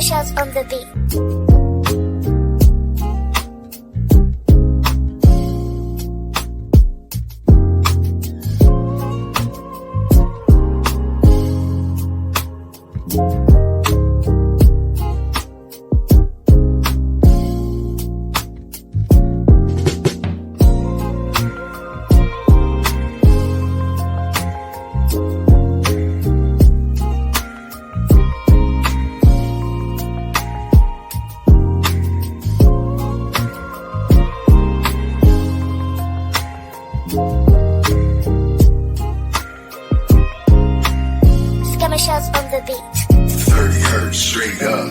Shots on the beat. Shots on the beat. 30 hertz straight up.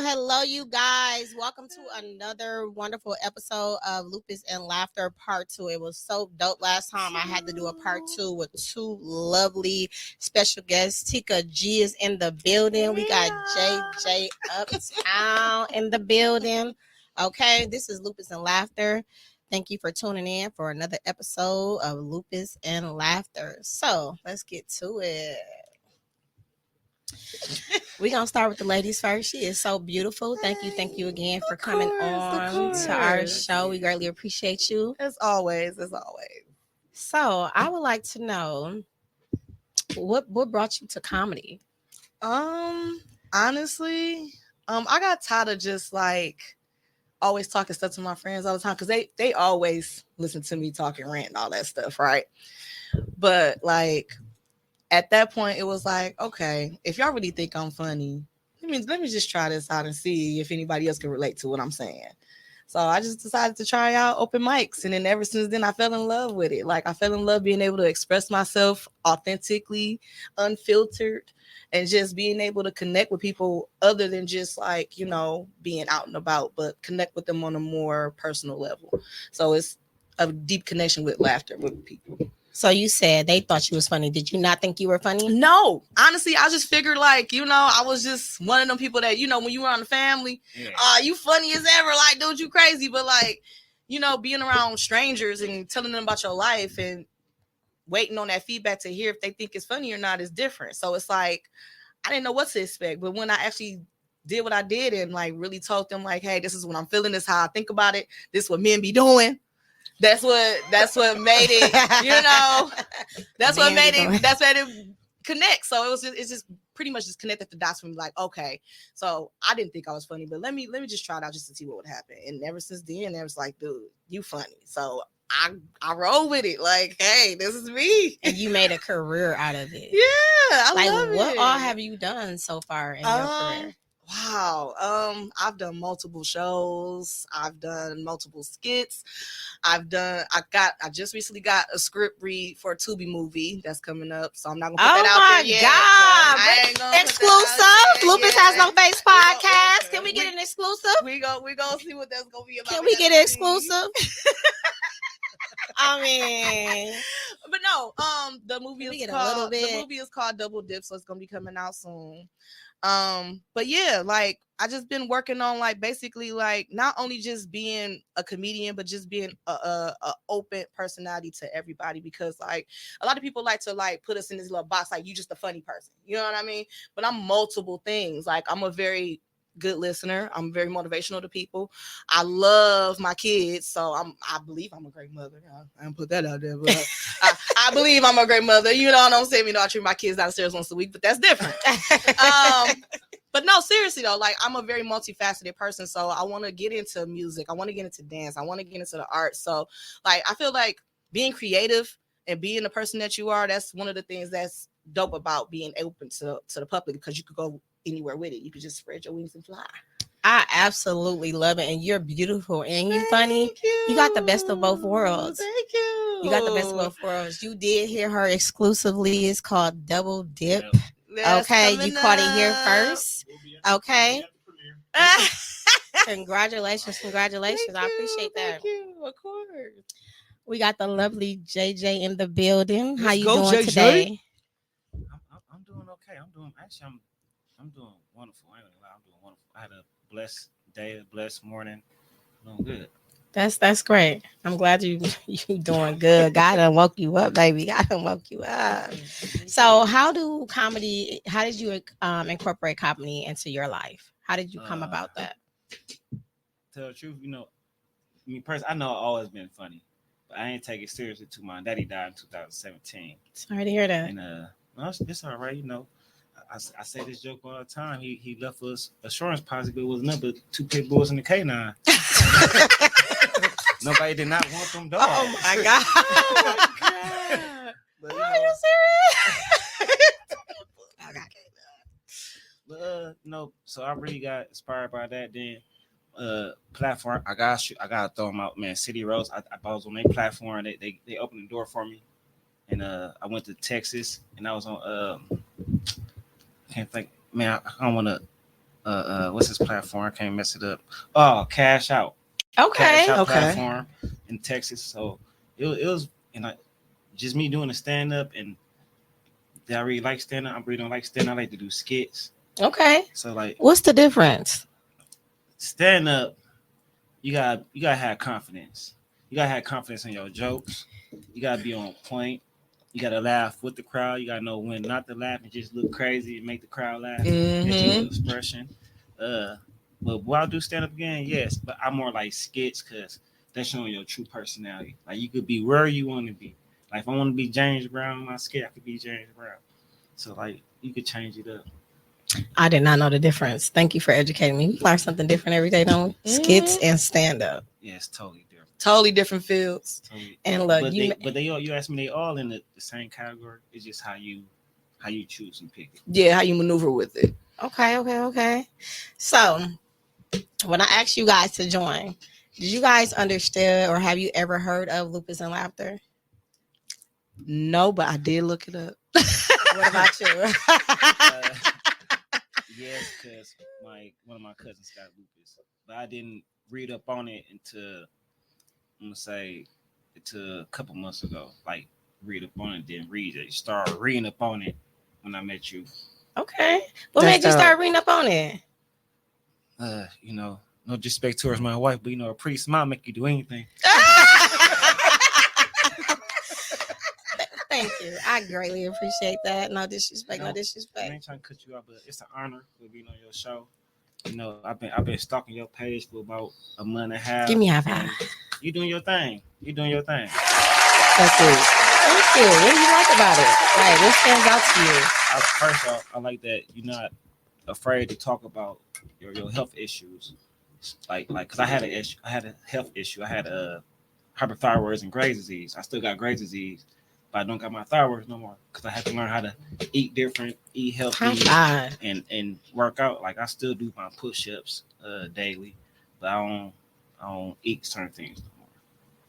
Hello, you guys. Welcome to another wonderful episode of Lupus and Laughter Part 2. It was so dope last time. I had to do a Part 2 with two lovely special guests. Tika G is in the building. We got JJ Uptown in the building. Okay, this is Lupus and Laughter. Thank you for tuning in for another episode of Lupus and Laughter. So let's get to it. We're going to start with the ladies first. She is so beautiful. Thank you again for coming on to our show. We greatly appreciate you. As always. So I would like to know what brought you to comedy? Honestly, I got tired of just like always talking stuff to my friends all the time because they always listen to me talking, rant, and all that stuff, right? But like at that point, it was like, okay, if y'all really think I'm funny, let me just try this out and see if anybody else can relate to what I'm saying. So I just decided to try out open mics. And then ever since then, I fell in love with it. Like I fell in love being able to express myself authentically, unfiltered, and just being able to connect with people other than just like, you know, being out and about, but connect with them on a more personal level. So it's a deep connection with laughter with people. So you said they thought you was funny. Did you not think you were funny? No. Honestly, I just figured like, you know, I was just one of them people that, you know, when you were on the family, you funny as ever, like, dude, you crazy. But like, you know, being around strangers and telling them about your life and waiting on that feedback to hear if they think it's funny or not is different. So it's like, I didn't know what to expect. But when I actually did what I did and like really told them like, hey, this is what I'm feeling, this is how I think about it, this is what men be doing. That's what made it, you know, that's what made it connect. So it's just pretty much just connected the dots for me. Like, okay, so I didn't think I was funny, but let me just try it out just to see what would happen. And ever since then, it was like, dude, you funny. So I roll with it. Like, hey, this is me. And you made a career out of it. Yeah, I love it. What all have you done so far in your career? Wow. I've done multiple shows. I've done multiple skits. I just recently got a script read for a Tubi movie that's coming up. So I'm not gonna put that out there yet. Oh my God. Exclusive. Lupus Has No Face podcast. Can we get an exclusive? We gonna see what that's gonna be about. Can we get an exclusive? I mean, but no, the movie is called Double Dip, so it's gonna be coming out soon. But yeah, like I just been working on like basically like not only just being a comedian, but just being a open personality to everybody, because like a lot of people like to like put us in this little box, like you just a funny person, you know what I mean? But I'm multiple things. Like I'm a very good listener. I'm very motivational to people. I love my kids, so I believe I'm a great mother. I don't put that out there, but I believe I'm a great mother. You know what I'm saying? You know, I treat my kids downstairs once a week, but that's different. But no, seriously though, like I'm a very multifaceted person, so I want to get into music. I want to get into dance. I want to get into the arts. So like I feel like being creative and being the person that you are, that's one of the things that's dope about being open to the public, because you could go anywhere with it. You could just spread your wings and fly. I absolutely love it, and you're beautiful and you're funny. You got the best of both worlds. Thank you. You got the best of both worlds. You did hear her exclusively. It's called Double Dip. That's okay, you caught it here up. First. Okay. Congratulations. I appreciate that. Thank you. Of course. We got the lovely JJ in the building. How you go, doing JJ. Today? I'm doing okay. I'm doing wonderful. I ain't gonna lie, I'm doing wonderful. I had a blessed day, a blessed morning. Doing good. That's great. I'm glad you doing good. God done woke you up, baby. God done woke you up. So how did you incorporate comedy into your life? How did you come about that? Tell the truth, me personally, I know I've always been funny, but I ain't take it seriously too much. Daddy died in 2017. Sorry to hear that. And well, it's all right, I say this joke all the time. He left us assurance policy, but it was nothing but two pit bulls and a canine. Nobody did not want them dogs. Oh my god! Oh my god! But, Are you serious? But so I really got inspired by that. Then platform, I gotta throw them out, man. City Roads, I was on their platform. They opened the door for me, and I went to Texas, and I was on can't think, man. I don't want to. What's his platform? I can't mess it up. Oh, Cash Out. Okay. Cash Out Okay. platform in Texas. So it was, just me doing the stand up, and I really like stand up. I really don't like stand up. I like to do skits. Okay. So like, what's the difference? Stand up, you gotta have confidence. You gotta have confidence in your jokes. You gotta be on point. You gotta laugh with the crowd. You gotta know when not to laugh and just look crazy and make the crowd laugh. Mm-hmm. That's your expression. But will I do stand up again? Yes, but I'm more like skits because that's showing your true personality. Like you could be where you want to be. Like if I want to be James Brown in my skit, I could be James Brown. So like you could change it up. I did not know the difference. Thank you for educating me. We learn something different every day, don't we? Skits and stand up. Yeah, it's totally different. Totally different fields. Totally. And look, But they all, you asked me, they all in the same category. It's just how you choose and pick it. Yeah, how you maneuver with it. Okay. So when I asked you guys to join, did you guys understand or have you ever heard of Lupus and Laughter? No, but I did look it up. What about you? Yes, because one of my cousins got lupus, but I didn't read up on it until a couple months ago. Like read up on it, didn't read it. Started reading up on it when I met you. Okay, what made you start reading up on it? No disrespect towards my wife, but a pretty smile make you do anything. Thank you. I greatly appreciate that. No disrespect. I ain't trying to cut you off, but it's an honor for being on your show. I've been stalking your page for about a month and a half. Give me a high five. You doing your thing. That's it. Thank you. What do you like about it? Like, what stands out to you? First off, I like that you're not afraid to talk about your health issues. Like, cause I had a health issue. I had hyperthyroidism and Graves' disease. I still got Graves' disease, but I don't got my thyroid no more because I had to learn how to eat different, eat healthy, and work out. Like I still do my push-ups daily, but I don't eat certain things no more.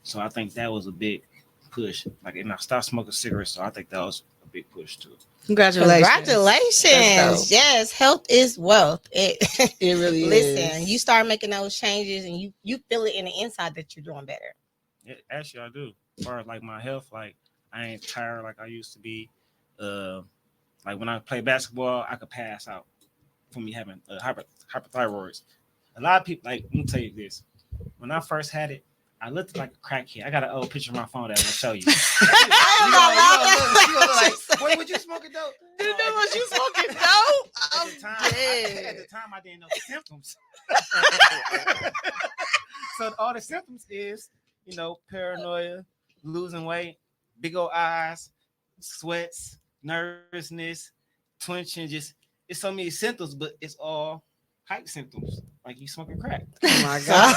So I think that was a big push. Like, and I stopped smoking cigarettes, so I think that was a big push too. Congratulations. Yes, health is wealth. It really is. Listen, you start making those changes and you feel it in the inside that you're doing better. Yeah, actually, I do. As far as like my health, like I ain't tired like I used to be. Like when I play basketball, I could pass out from me having hyperthyroids. A lot of people, like, let me tell you this. When I first had it, I looked like a crackhead. I got an old picture of my phone that I'm gonna show you. Wait, would you smoking dope? Didn't know what you smoking dope? At the time, I didn't know the symptoms. So all the symptoms is, paranoia, losing weight, big old eyes, sweats, nervousness, twitching. Just it's so many symptoms, but it's all hype symptoms, like you smoking crack. Oh my god!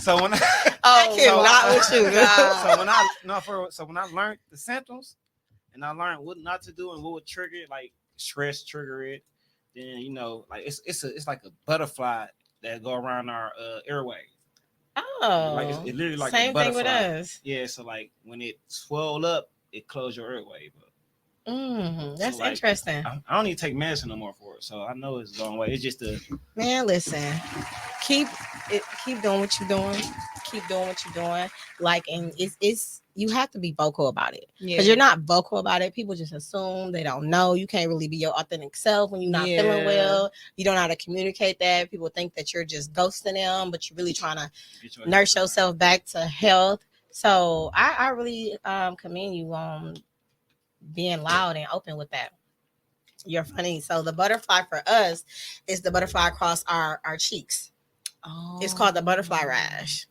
So when when I learned the symptoms, and I learned what not to do and what would trigger it, like stress trigger it, then like it's like a butterfly that go around our airway. Oh, like it's literally like same a butterfly. thing with us. Yeah, so like when it swell up, it close your airway. That's interesting. I don't need to take medicine no more for it, so I know it's going away. It's just man. Listen, keep doing what you're doing. Keep doing what you're doing. Like, and it's you have to be vocal about it. Yeah. Because you're not vocal about it. People just assume they don't know. You can't really be your authentic self when you're not feeling well. You don't know how to communicate that. People think that you're just ghosting them, but you're really trying to nurse yourself back to health. So I really commend you on being loud and open with that. You're funny. So the butterfly for us is the butterfly across our cheeks. Oh. It's called the butterfly rash.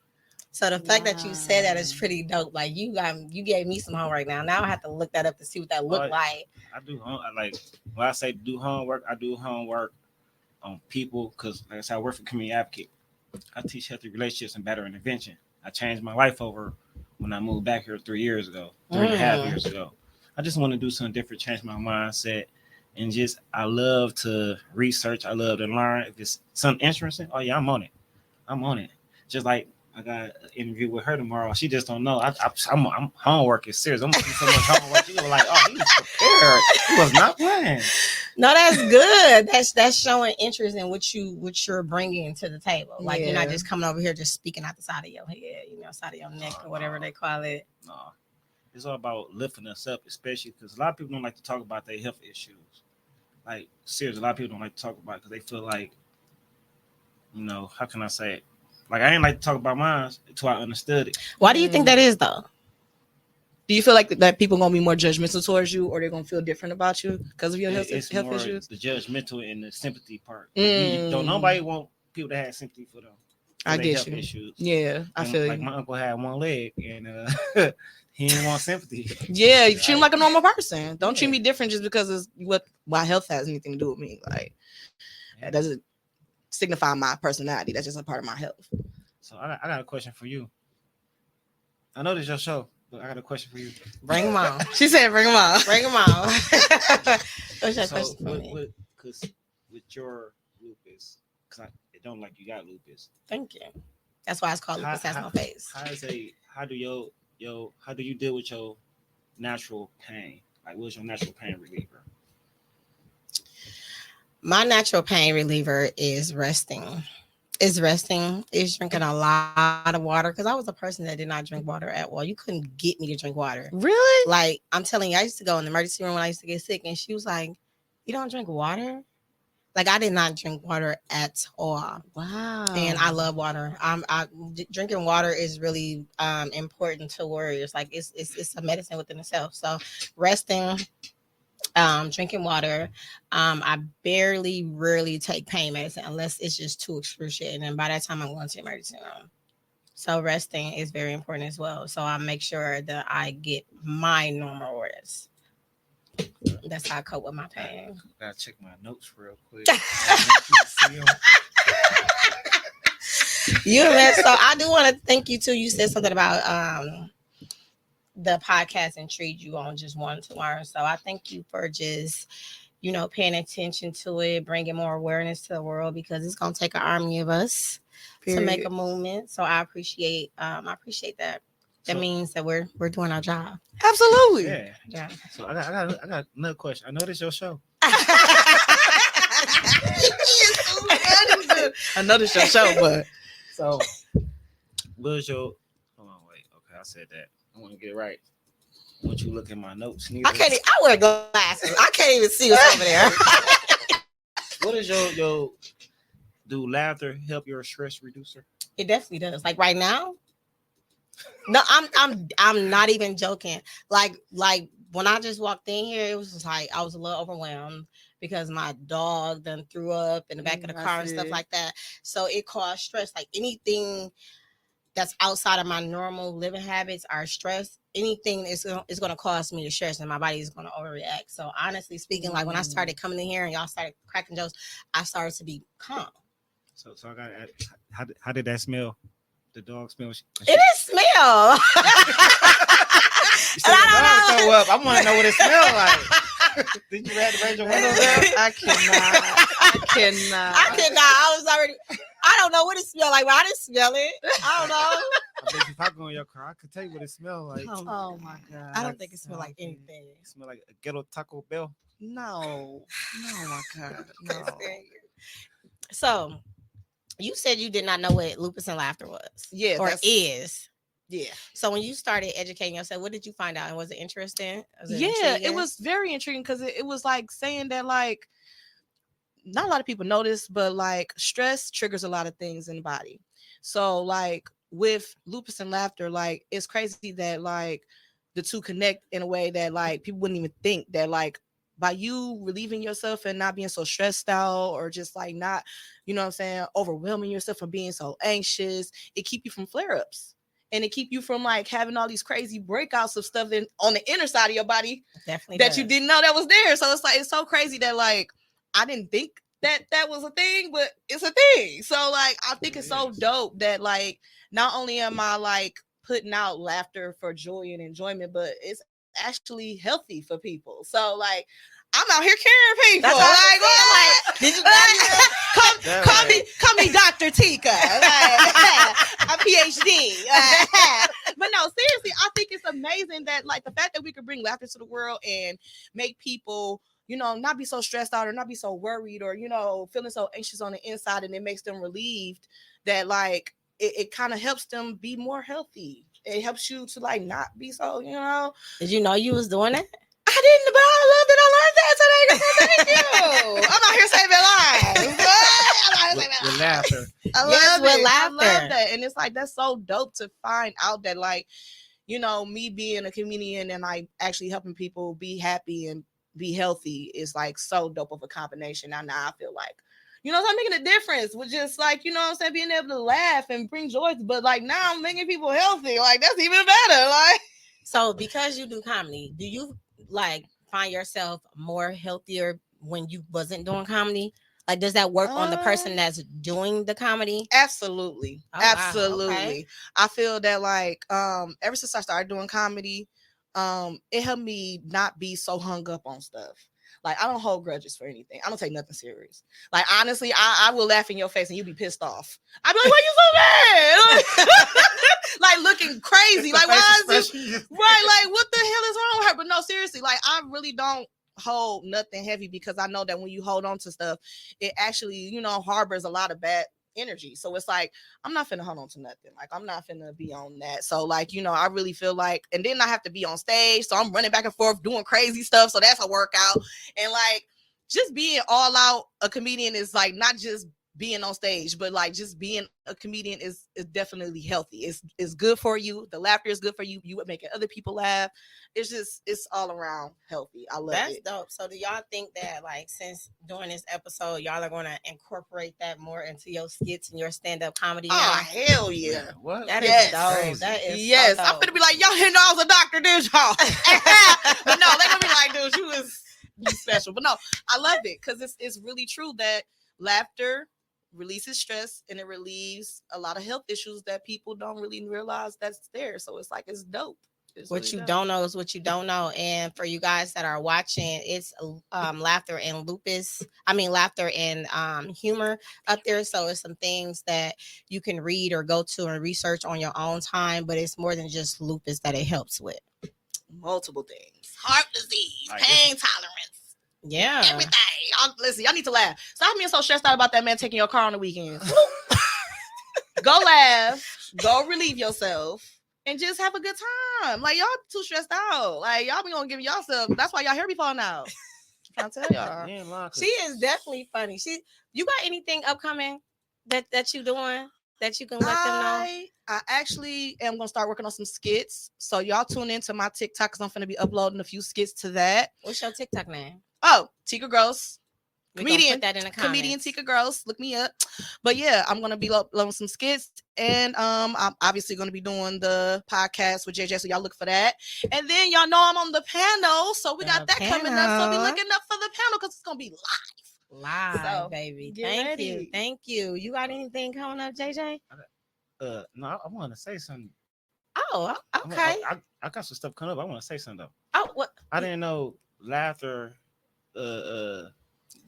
So the fact that you said that is pretty dope. Like you gave me some homework now. Now I have to look that up to see what that looked like. I do like when I say do homework, I do homework on people because like I said, I work for community advocate. I teach healthy relationships and better intervention. I changed my life over when I moved back here 3 years ago, 3.5 years ago. I just want to do something different, change my mindset, and just I love to research. I love to learn. If it's something interesting, oh yeah, I'm on it. Just like I got an interview with her tomorrow. She just don't know. I'm homework is serious. I'm doing so much homework. She was like, oh, he was prepared. He was not playing. No, that's good. That's showing interest in what you're bringing to the table. Like you're not just coming over here just speaking out the side of your head, side of your neck or whatever they call it. No, it's all about lifting us up, especially because a lot of people don't like to talk about their health issues. Like seriously, a lot of people don't like to talk about it because they feel like, how can I say it? Like I ain't like to talk about mine until I understood it. Why do you think that is though? Do you feel like that people gonna be more judgmental towards you, or they're gonna feel different about you because of your health issues? The judgmental and the sympathy part. Don't nobody want people to have sympathy for them. I get you. Issues. Yeah, I feel like you. my uncle had one leg and he didn't want sympathy. Yeah, you treat him like a normal person. Don't treat me different just because it's my health has anything to do with me. Like that doesn't signify my personality. That's just a part of my health. So I got a question for you. I know this is your show, but I got a question for you. Bring them on. She said, "Bring them on. Bring them on." What's your question for me? Because with your lupus, because it don't like you got lupus. Thank you. That's why it's called lupus. That's my face. How do you deal with your natural pain? Like, what's your natural pain reliever? My natural pain reliever is resting. Is drinking a lot of water, because I was a person that did not drink water at all. You couldn't get me to drink water. Really? Like, I'm telling you, I used to go in the emergency room when I used to get sick, and she was like, you don't drink water? Like, I did not drink water at all. Wow. And I love water. Drinking water is really important to warriors. Like, it's a medicine within itself. So resting, drinking water. I rarely take pain medicine unless it's just too excruciating. And by that time, I'm going to the emergency room. So resting is very important as well. So I make sure that I get my normal rest. That's how I cope with my pain. Gotta check my notes real quick. You man, so I do want to thank you too. You said something about the podcast intrigued you on just wanting to learn. So I thank you for just paying attention to it, bringing more awareness to the world, because it's gonna take an army of us to make a movement. So I appreciate that. That means that we're doing our job. Absolutely. Yeah. So I got another question. I know this is your show. I know this is your show, but so where's your? Hold on, wait. Okay, I said that. I want to get it right. I want you to look at my notes. I wear glasses. I can't even see what's over there. What is your? Do laughter help your stress reducer? It definitely does. Like right now. No, I'm not even joking. Like when I just walked in here, it was just like I was a little overwhelmed because my dog done threw up in the back of the car and stuff like that. So it caused stress. Like anything that's outside of my normal living habits are stress. Anything is going to cause me to stress, and my body is going to overreact. So honestly speaking, like when I started coming in here and y'all started cracking jokes, I started to be calm. So I got to ask, how did that smell? The dog smell. It is smell. And I don't know. Up. I want to know what it smells like. Did you have to raise your windows up? I cannot. I was already. I don't know what it smells like, but I didn't smell it. I don't know. I bet if I go in your car, I could tell you what it smells like. Oh my god! I don't think it smells like anything. It smells like a ghetto Taco Bell. No, my god, no. So, you said you did not know what lupus and laughter was. Yeah, or is. Yeah. So when you started educating yourself, what did you find out? And was it interesting? It was very intriguing because it was like saying that like not a lot of people know this, but like stress triggers a lot of things in the body. So like with lupus and laughter, like it's crazy that like the two connect in a way that like people wouldn't even think that like by you relieving yourself and not being so stressed out or just like not, you know what I'm saying, overwhelming yourself from being so anxious, it keep you from flare-ups. And it keep you from like having all these crazy breakouts of stuff on the inner side of your body you didn't know that was there. So it's like it's so crazy that like I didn't think that was a thing, but it's a thing. So like I think it's so dope that like not only am I like putting out laughter for joy and enjoyment, but it's actually healthy for people. So like I'm out here caring people. That's like, what? Did you call me Dr. Tika, a PhD. But no, seriously, I think it's amazing that like the fact that we could bring laughter to the world and make people, you know, not be so stressed out or not be so worried or, you know, feeling so anxious on the inside, and it makes them relieved that like it kind of helps them be more healthy. It helps you to like not be so, you know. Did you know you was doing that? I didn't, but I love that I learned that today. Thank you. I'm out here saving lives. With laughter. I love that. And it's like that's so dope to find out that like, you know, me being a comedian and like actually helping people be happy and be healthy is like so dope of a combination. Now I feel like, you know, I'm making a difference with just like, you know what I'm saying, being able to laugh and bring joy. But like now I'm making people healthy. Like that's even better. Like, so because you do comedy, do you like find yourself more healthier when you wasn't doing comedy? Like, does that work on the person that's doing the comedy? Absolutely. Oh, absolutely. Wow. Okay. I feel that like ever since I started doing comedy, it helped me not be so hung up on stuff. Like I don't hold grudges for anything. I don't take nothing serious. Like honestly, I will laugh in your face and you be pissed off. I'd be like, why you so mad? Like looking crazy. Like why is this right? Like what the hell is wrong with her? But no, seriously, like I really don't hold nothing heavy because I know that when you hold on to stuff, it actually, you know, harbors a lot of bad energy. So it's like I'm not finna hold on to nothing. Like I'm not finna be on that. So like, you know, I really feel like, and then I have to be on stage, so I'm running back and forth doing crazy stuff. So that's a workout. And like just being all out a comedian is like not just being on stage, but like just being a comedian is definitely healthy. It's good for you. The laughter is good for you. You making other people laugh. It's all around healthy. I love That's it. dope. So do y'all think that like since doing this episode, y'all are gonna incorporate that more into your skits and your stand-up comedy? Oh now? Hell yeah. What? That is dope. Crazy. That is yes. so I'm gonna be like, y'all didn't know I was a doctor, did y'all? But no, they're gonna be like, dude, you was special. But no, I love it because it's really true that laughter releases stress and it relieves a lot of health issues that people don't really realize that's there. So it's like it's dope. It's what really you dope. don't know is what you don't know. And for you guys that are watching, it's laughter and laughter and humor up there. So it's some things that you can read or go to and research on your own time, but it's more than just lupus that it helps with. Multiple things. Heart disease, pain tolerance. Yeah. Everything. Listen, y'all need to laugh. Stop being so stressed out about that man taking your car on the weekend. Go laugh. Go relieve yourself. And just have a good time. Like, y'all too stressed out. Like, y'all be gonna give yourself. That's why y'all hair be falling out. I'm trying to tell y'all. She is definitely funny. You got anything upcoming that you doing that you can let them know? I actually am gonna start working on some skits. So y'all tune into my TikTok because I'm gonna be uploading a few skits to that. What's your TikTok name? Oh, Tika Gross. Comedian. Put that in the comments. Comedian Tika Gross. Look me up. But yeah, I'm gonna be uploading some skits, and I'm obviously gonna be doing the podcast with JJ. So y'all look for that. And then y'all know I'm on the panel, so we got that coming up. So be looking up for the panel because it's gonna be live. So, baby. Thank you. You got anything coming up, JJ? No, I want to say something. Oh, okay. I got some stuff coming up. I want to say something though. Oh, what? I didn't know laughter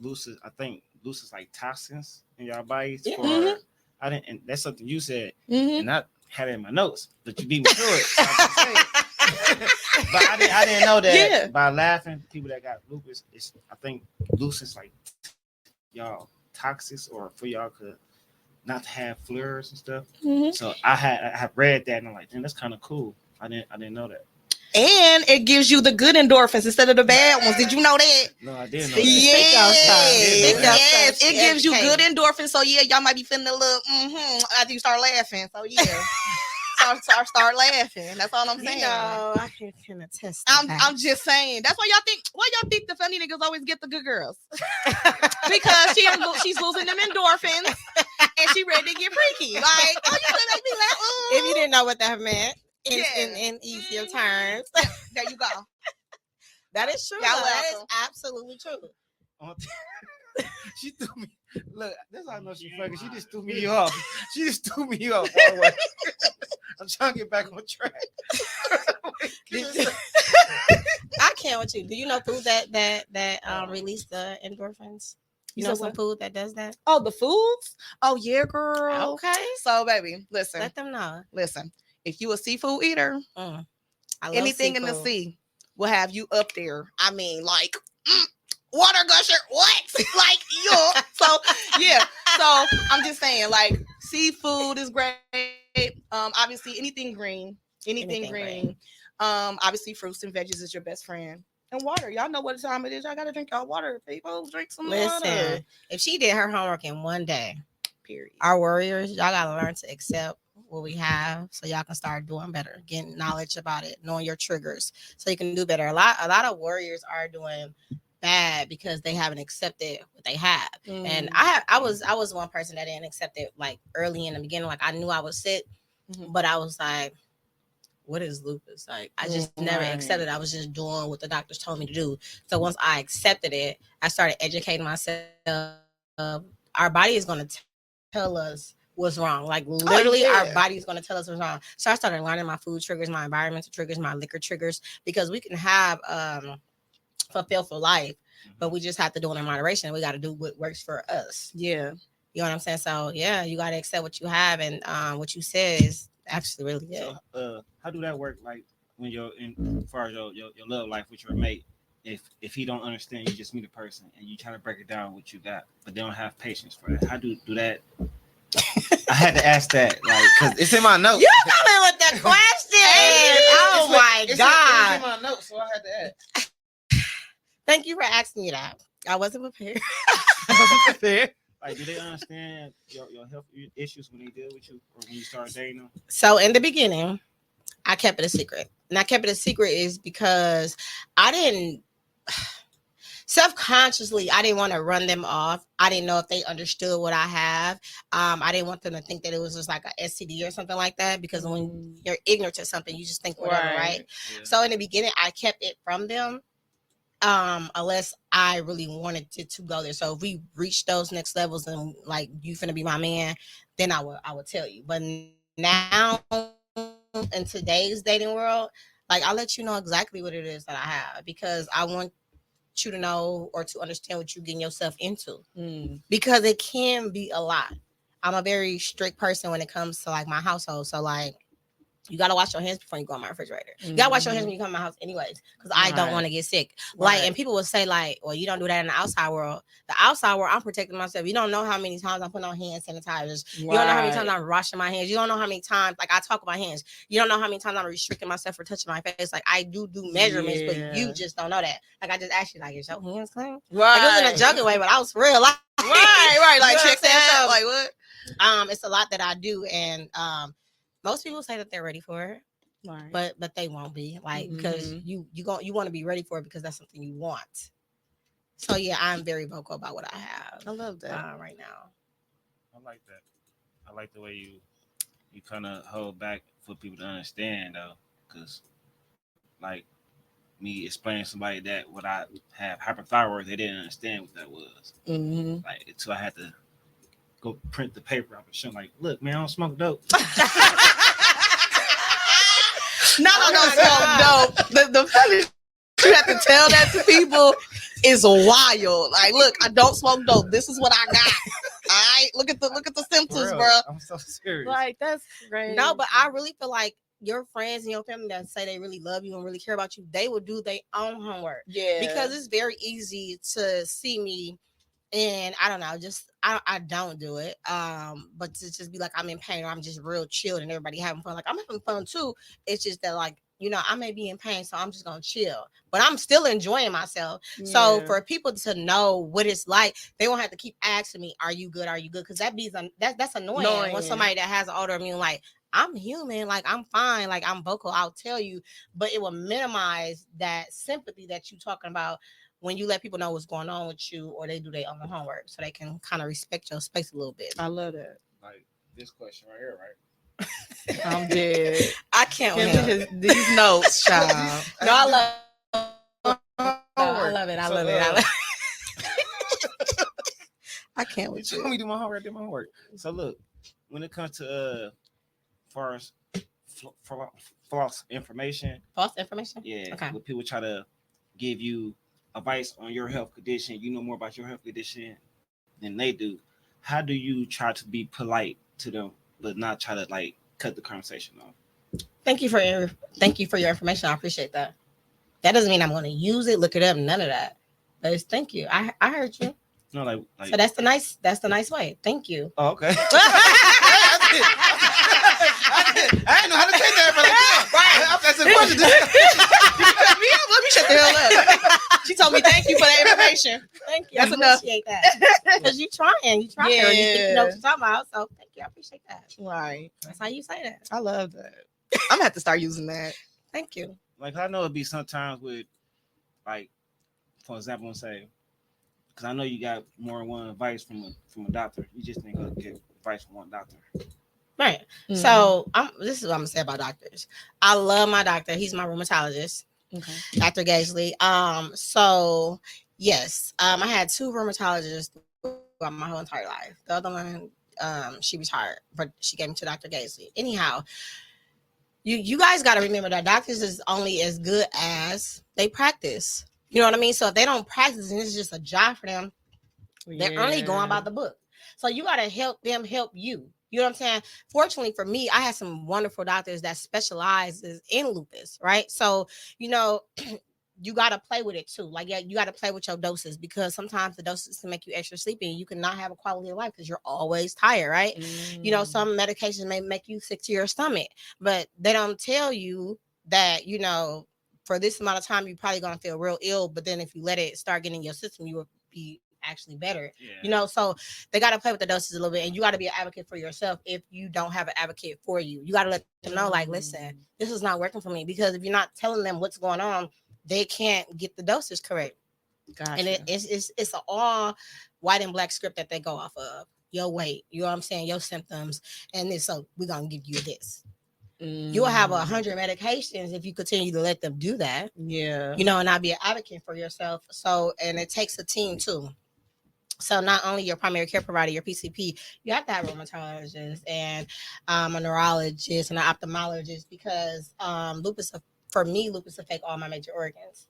loses. I think loses like toxins in your bodies. Yeah. I didn't, and that's something you said, Mm-hmm. and I had it in my notes, but you beat me through it. So but I didn't know that by laughing, people that got lupus, I think lupus like y'all toxics or for y'all could not to have flares and stuff. Mhm. So I have read that and I'm like, damn, that's kind of cool. I didn't know that. And it gives you the good endorphins instead of the bad ones. Did you know that? No, I didn't know that. Yes, it gives you good endorphins. So yeah, y'all might be feeling a little after you start laughing. So yeah. Start laughing. That's all I'm saying. You know, I can attest. I'm just saying. That's why y'all think the funny niggas always get the good girls. Because she's losing them endorphins and she ready to get freaky. Like, oh, you gonna make me laugh. Ooh. If you didn't know what that meant in easier terms. There you go. That is true. That is absolutely true. She threw me. Look, that's how I know she fucking. She just threw me off. She just threw me off. I'm trying to get back on track. I can't with you. Do you know food that release the endorphins? You know some food that does that? Oh, the foods? Oh yeah, girl. Okay. So baby, listen. Let them know. Listen, if you a seafood eater, anything seafood. in the sea will have you up there. I mean, like water gusher, what? Like yo. So yeah. So I'm just saying, like seafood is great. Obviously anything green. Anything green. Obviously fruits and veggies is your best friend. And water. Y'all know what time it is. Y'all gotta drink y'all water. People drink some water. If she did her homework in one day, period. Our warriors, y'all gotta learn to accept what we have so y'all can start doing better, getting knowledge about it, knowing your triggers so you can do better. A lot of warriors are doing bad because they haven't accepted what they have. And I was one person that didn't accept it like early in the beginning. Like I knew I was sick, but I was like, what is lupus? Like I just never accepted it. I was just doing what the doctors told me to do. So once I accepted it, I started educating myself. Our body is going to tell us what's wrong. Like literally our body is going to tell us what's wrong. So I started learning my food triggers, my environmental triggers, my liquor triggers, because we can have fulfillful life, but we just have to do it in moderation. We got to do what works for us. Yeah. You know what I'm saying? So yeah, you got to accept what you have. And what you said is actually really good. So how do that work? Like when you're in as far as your love life with your mate, if he don't understand, you just meet a person and you try to break it down what you got, but they don't have patience for that. How do that? I had to ask that, like, because it's in my notes. You coming with the question? Oh my God! It's in my notes, so I had to ask. Thank you for asking me that. I wasn't prepared. Like, do they understand your health issues when they deal with you or when you start dating them? So in the beginning, I kept it a secret. And I kept it a secret is because I didn't self-consciously, I didn't want to run them off. I didn't know if they understood what I have. I didn't want them to think that it was just like a STD or something like that, because when you're ignorant to something, you just think whatever, right? Yeah. So in the beginning, I kept it from them. Unless I really wanted it to go there. So if we reach those next levels and like you finna be my man, then I would tell you. But now in today's dating world, like I'll let you know exactly what it is that I have, because I want you to know or to understand what you're getting yourself into, because it can be a lot. I'm a very strict person when it comes to like my household. So like, you got to wash your hands before you go in my refrigerator. You got to wash your hands when you come to my house anyways, because I don't want to get sick. Like, and people will say like, well, you don't do that in the outside world. The outside world, I'm protecting myself. You don't know how many times I'm putting on hand sanitizers. You don't know how many times I'm washing my hands. You don't know how many times, like I talk about hands. You don't know how many times I'm restricting myself for touching my face. Like I do measurements, but you just don't know that. Like I just asked you, like, is your hands clean? Like it was in a joking way, but I was for real. Like, right. Like check that out. Like what? It's a lot that I do, and most people say that they're ready for it, right? But they won't be, like, because you want to be ready for it because that's something you want. So yeah, I'm very vocal about what I have. I love that right now. I like that. I like the way you kind of hold back for people to understand though, because like me explaining to somebody that what I have hyperthyroid, they didn't understand what that was. Like so I had to go print the paper out and show like, look, man, I don't smoke dope. No, dope. The funny you have to tell that to people is wild. Like, look, I don't smoke dope. This is what I got. All right, look at the symptoms, bro. I'm so serious. Like that's great. No, but I really feel like your friends and your family that say they really love you and really care about you, they will do their own homework. Yeah, because it's very easy to see me And I don't know, just I don't do it. But to just be like I'm in pain or I'm just real chilled and everybody having fun. Like I'm having fun too. It's just that like, you know, I may be in pain, so I'm just gonna chill. But I'm still enjoying myself. Yeah. So for people to know what it's like, they won't have to keep asking me, "Are you good? Are you good?" Because that's annoying when somebody that has an autoimmune, like I'm human, like I'm fine, like I'm vocal, I'll tell you, but it will minimize that sympathy that you talking about when you let people know what's going on with you or they do their own homework so they can kind of respect your space a little bit. I love that. Like this question right here, right? I'm dead. I can't wait. These notes, child. No, I love it. I love it. I love it. I can't wait. You told me to do my homework. I did my homework. So look, when it comes to far as false information. False information? Yeah. Okay. When people try to give you advice on your health condition, you know more about your health condition than they do. How do you try to be polite to them, but not try to like cut the conversation off? Thank you for your information. I appreciate that. That doesn't mean I'm going to use it, look it up, none of that. But it's thank you. I heard you. No, like so that's the nice way. Thank you. Oh, okay. I didn't know how to take that, but like, right. That's a question. Let me shut the hell up. She told me thank you for the information. Thank you. That's enough. Appreciate that. Because you trying. Yeah. You think you know what you're talking about. So thank you. I appreciate that. Right. That's how you say that. I love that. I'm gonna have to start using that. Thank you. Like I know it'd be sometimes with, like, for example, say, because I know you got more than one advice from a doctor. You just ain't gonna get advice from one doctor. Right. Mm-hmm. So this is what I'm gonna say about doctors. I love my doctor. He's my rheumatologist, Dr. Gaisley. So yes, I had 2 rheumatologists throughout my whole entire life. The other one, she retired, but she gave me to Dr. Gaisley. Anyhow, you guys got to remember that doctors is only as good as they practice. You know what I mean? So if they don't practice and it's just a job for them, they're only going by the book. So you got to help them help you. You know what I'm saying? Fortunately for me, I had some wonderful doctors that specializes in lupus, right? So, you know, you got to play with it too. Like, yeah, you got to play with your doses because sometimes the doses can make you extra sleepy and you cannot have a quality of life because you're always tired, right? You know, some medications may make you sick to your stomach, but they don't tell you that, you know, for this amount of time, you're probably going to feel real ill. But then if you let it start getting in your system, you will be actually better. You know, so they got to play with the doses a little bit and you got to be an advocate for yourself. If you don't have an advocate for you, you got to let them know, like, listen, this is not working for me, because if you're not telling them what's going on, they can't get the dosage correct. Gotcha. And it's an all white and black script that they go off of. Your weight, you know what I'm saying, your symptoms, and then so we're gonna give you this. You'll have 100 medications if you continue to let them do that. Yeah, you know, and not be an advocate for yourself. So, and it takes a team too. So not only your primary care provider, your PCP, you have to have a rheumatologist and a neurologist and an ophthalmologist, because lupus affects all my major organs.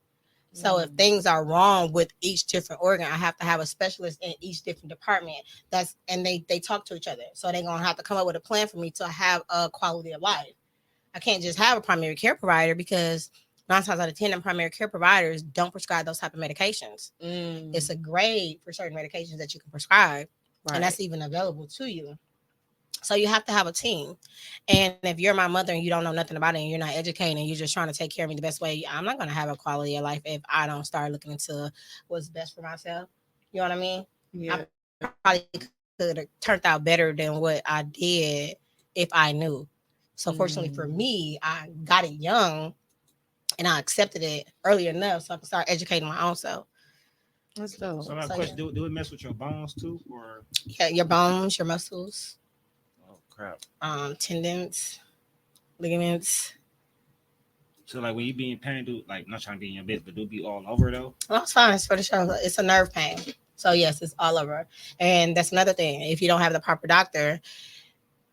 So if things are wrong with each different organ, I have to have a specialist in each different department. And they talk to each other. So they're going to have to come up with a plan for me to have a quality of life. I can't just have a primary care provider, because 9 times out of 10, primary care providers don't prescribe those type of medications. It's a grade for certain medications that you can prescribe, and that's even available to you. So you have to have a team. And if you're my mother and you don't know nothing about it and you're not educated and you're just trying to take care of me the best way, I'm not going to have a quality of life if I don't start looking into what's best for myself. You know what I mean? Yeah. I probably could have turned out better than what I did if I knew. So fortunately for me, I got it young and I accepted it early enough so I can start educating my own self. That's dope. So my question, do it mess with your bones too? Or yeah, your bones, your muscles. Crap. Tendons, ligaments. So like when you be in pain, do like, not trying to be in your business, but do be all over though? Well, it's fine. It's for the show. It's a nerve pain. So yes, it's all over. And that's another thing. If you don't have the proper doctor,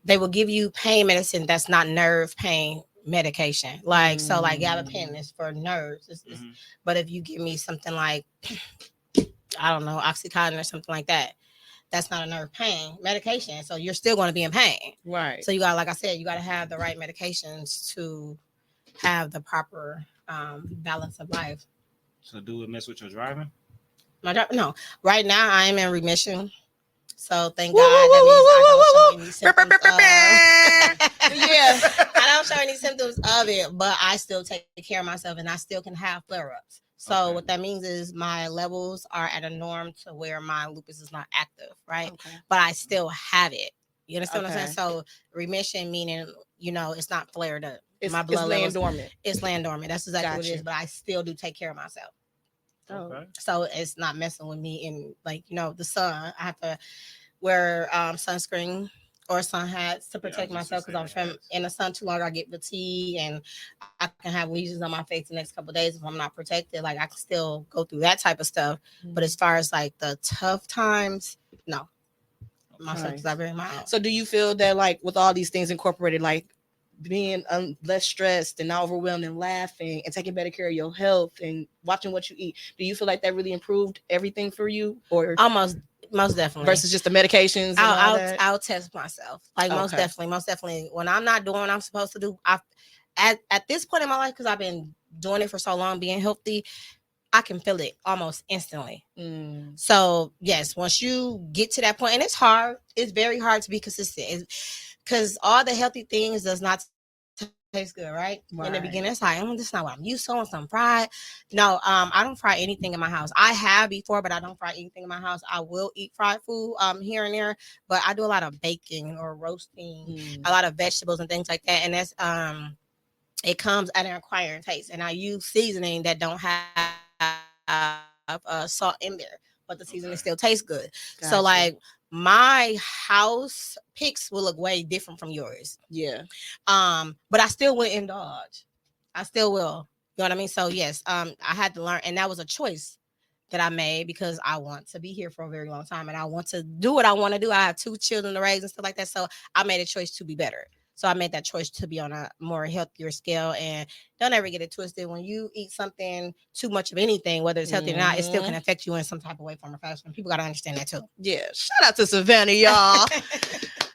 they will give you pain medicine that's not nerve pain medication. Like so, like gabapentin is for nerves. But if you give me something like, I don't know, Oxycontin or something like that, that's not a nerve pain medication. So you're still going to be in pain. Right. So you got, like I said, you got to have the right medications to have the proper balance of life. So do it mess with your driving? No, right now I am in remission. So thank God that means I don't show any symptoms of yeah. I don't show any symptoms of it, but I still take care of myself and I still can have flare-ups. So what that means is my levels are at a norm to where my lupus is not active, right? But I still have it. You understand what I'm saying? So remission meaning, it's not flared up. My blood laying levels, dormant. It's laying dormant. That's exactly what it is. But I still do take care of myself. So it's not messing with me in the sun. I have to wear sunscreen or sun hats to protect myself because if I'm in the sun too long, I get fatigue and I can have lesions on my face the next couple of days if I'm not protected. Like I can still go through that type of stuff. But as far as like the tough times, no. My symptoms are very mild. So do you feel that like with all these things incorporated, like being less stressed and not overwhelmed and laughing and taking better care of your health and watching what you eat, do you feel like that really improved everything for you? Or most definitely versus just the medications and I'll test myself like most definitely when I'm not doing what I'm supposed to do. At this point in my life, because I've been doing it for so long, being healthy, I can feel it almost instantly. So yes, once you get to that point, and it's very hard to be consistent because all the healthy things does not taste good, right? In the beginning, it's like, this is not what I'm used to. I want some fried. No, I don't fry anything in my house. I have before, but I don't fry anything in my house. I will eat fried food here and there, but I do a lot of baking or roasting, a lot of vegetables and things like that. And that's it comes at an acquired taste. And I use seasoning that don't have salt in there, but the seasoning still tastes good. Gotcha. So like my house picks will look way different from yours. Yeah. But I still will indulge. I still will. You know what I mean? So yes, I had to learn, and that was a choice that I made because I want to be here for a very long time and I want to do what I want to do. I have 2 children to raise and stuff like that. So I made a choice to be better. So I made that choice to be on a more healthier scale. And don't ever get it twisted. When you eat something too much of anything, whether it's healthy or not, it still can affect you in some type of way, form, or fashion. People got to understand that too. Yeah. Shout out to Savannah, y'all.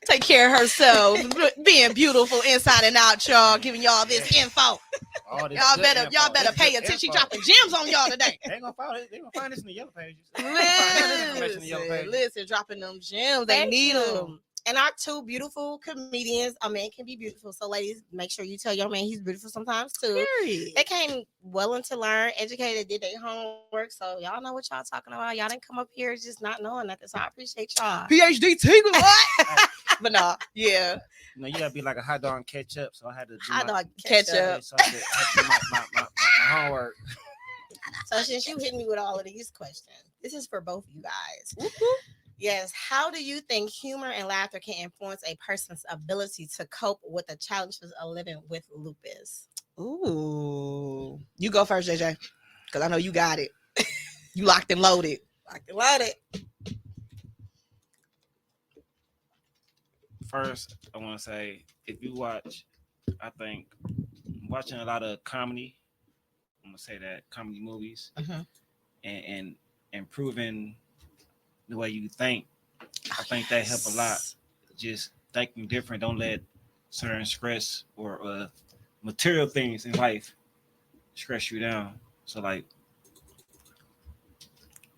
Take care of herself, being beautiful inside and out, y'all. Giving y'all this info. Y'all better pay attention. She dropping gems on y'all today. They ain't gonna find this in the yellow pages. Listen, dropping them gems. They need them. And our 2 beautiful comedians. A man can be beautiful. So ladies, make sure you tell your man he's beautiful sometimes too. Period. They came willing to learn, educated, did their homework. So y'all know what y'all talking about. Y'all didn't come up here just not knowing nothing. So I appreciate y'all. PhD Tingle. What? But nah, yeah. You gotta be like a hot dog and ketchup. So I had to do hot dog ketchup. So I had to do my homework. So since you hit me with all of these questions, this is for both of you guys. Yes. How do you think humor and laughter can influence a person's ability to cope with the challenges of living with lupus? Ooh. You go first, JJ, because I know you got it. You locked and loaded. First, I want to say, if you watch, I think, watching a lot of comedy, I'm going to say that, comedy movies, and improving the way you think, I think that help a lot. Just thinking different. Don't let certain stress or material things in life stress you down. So like,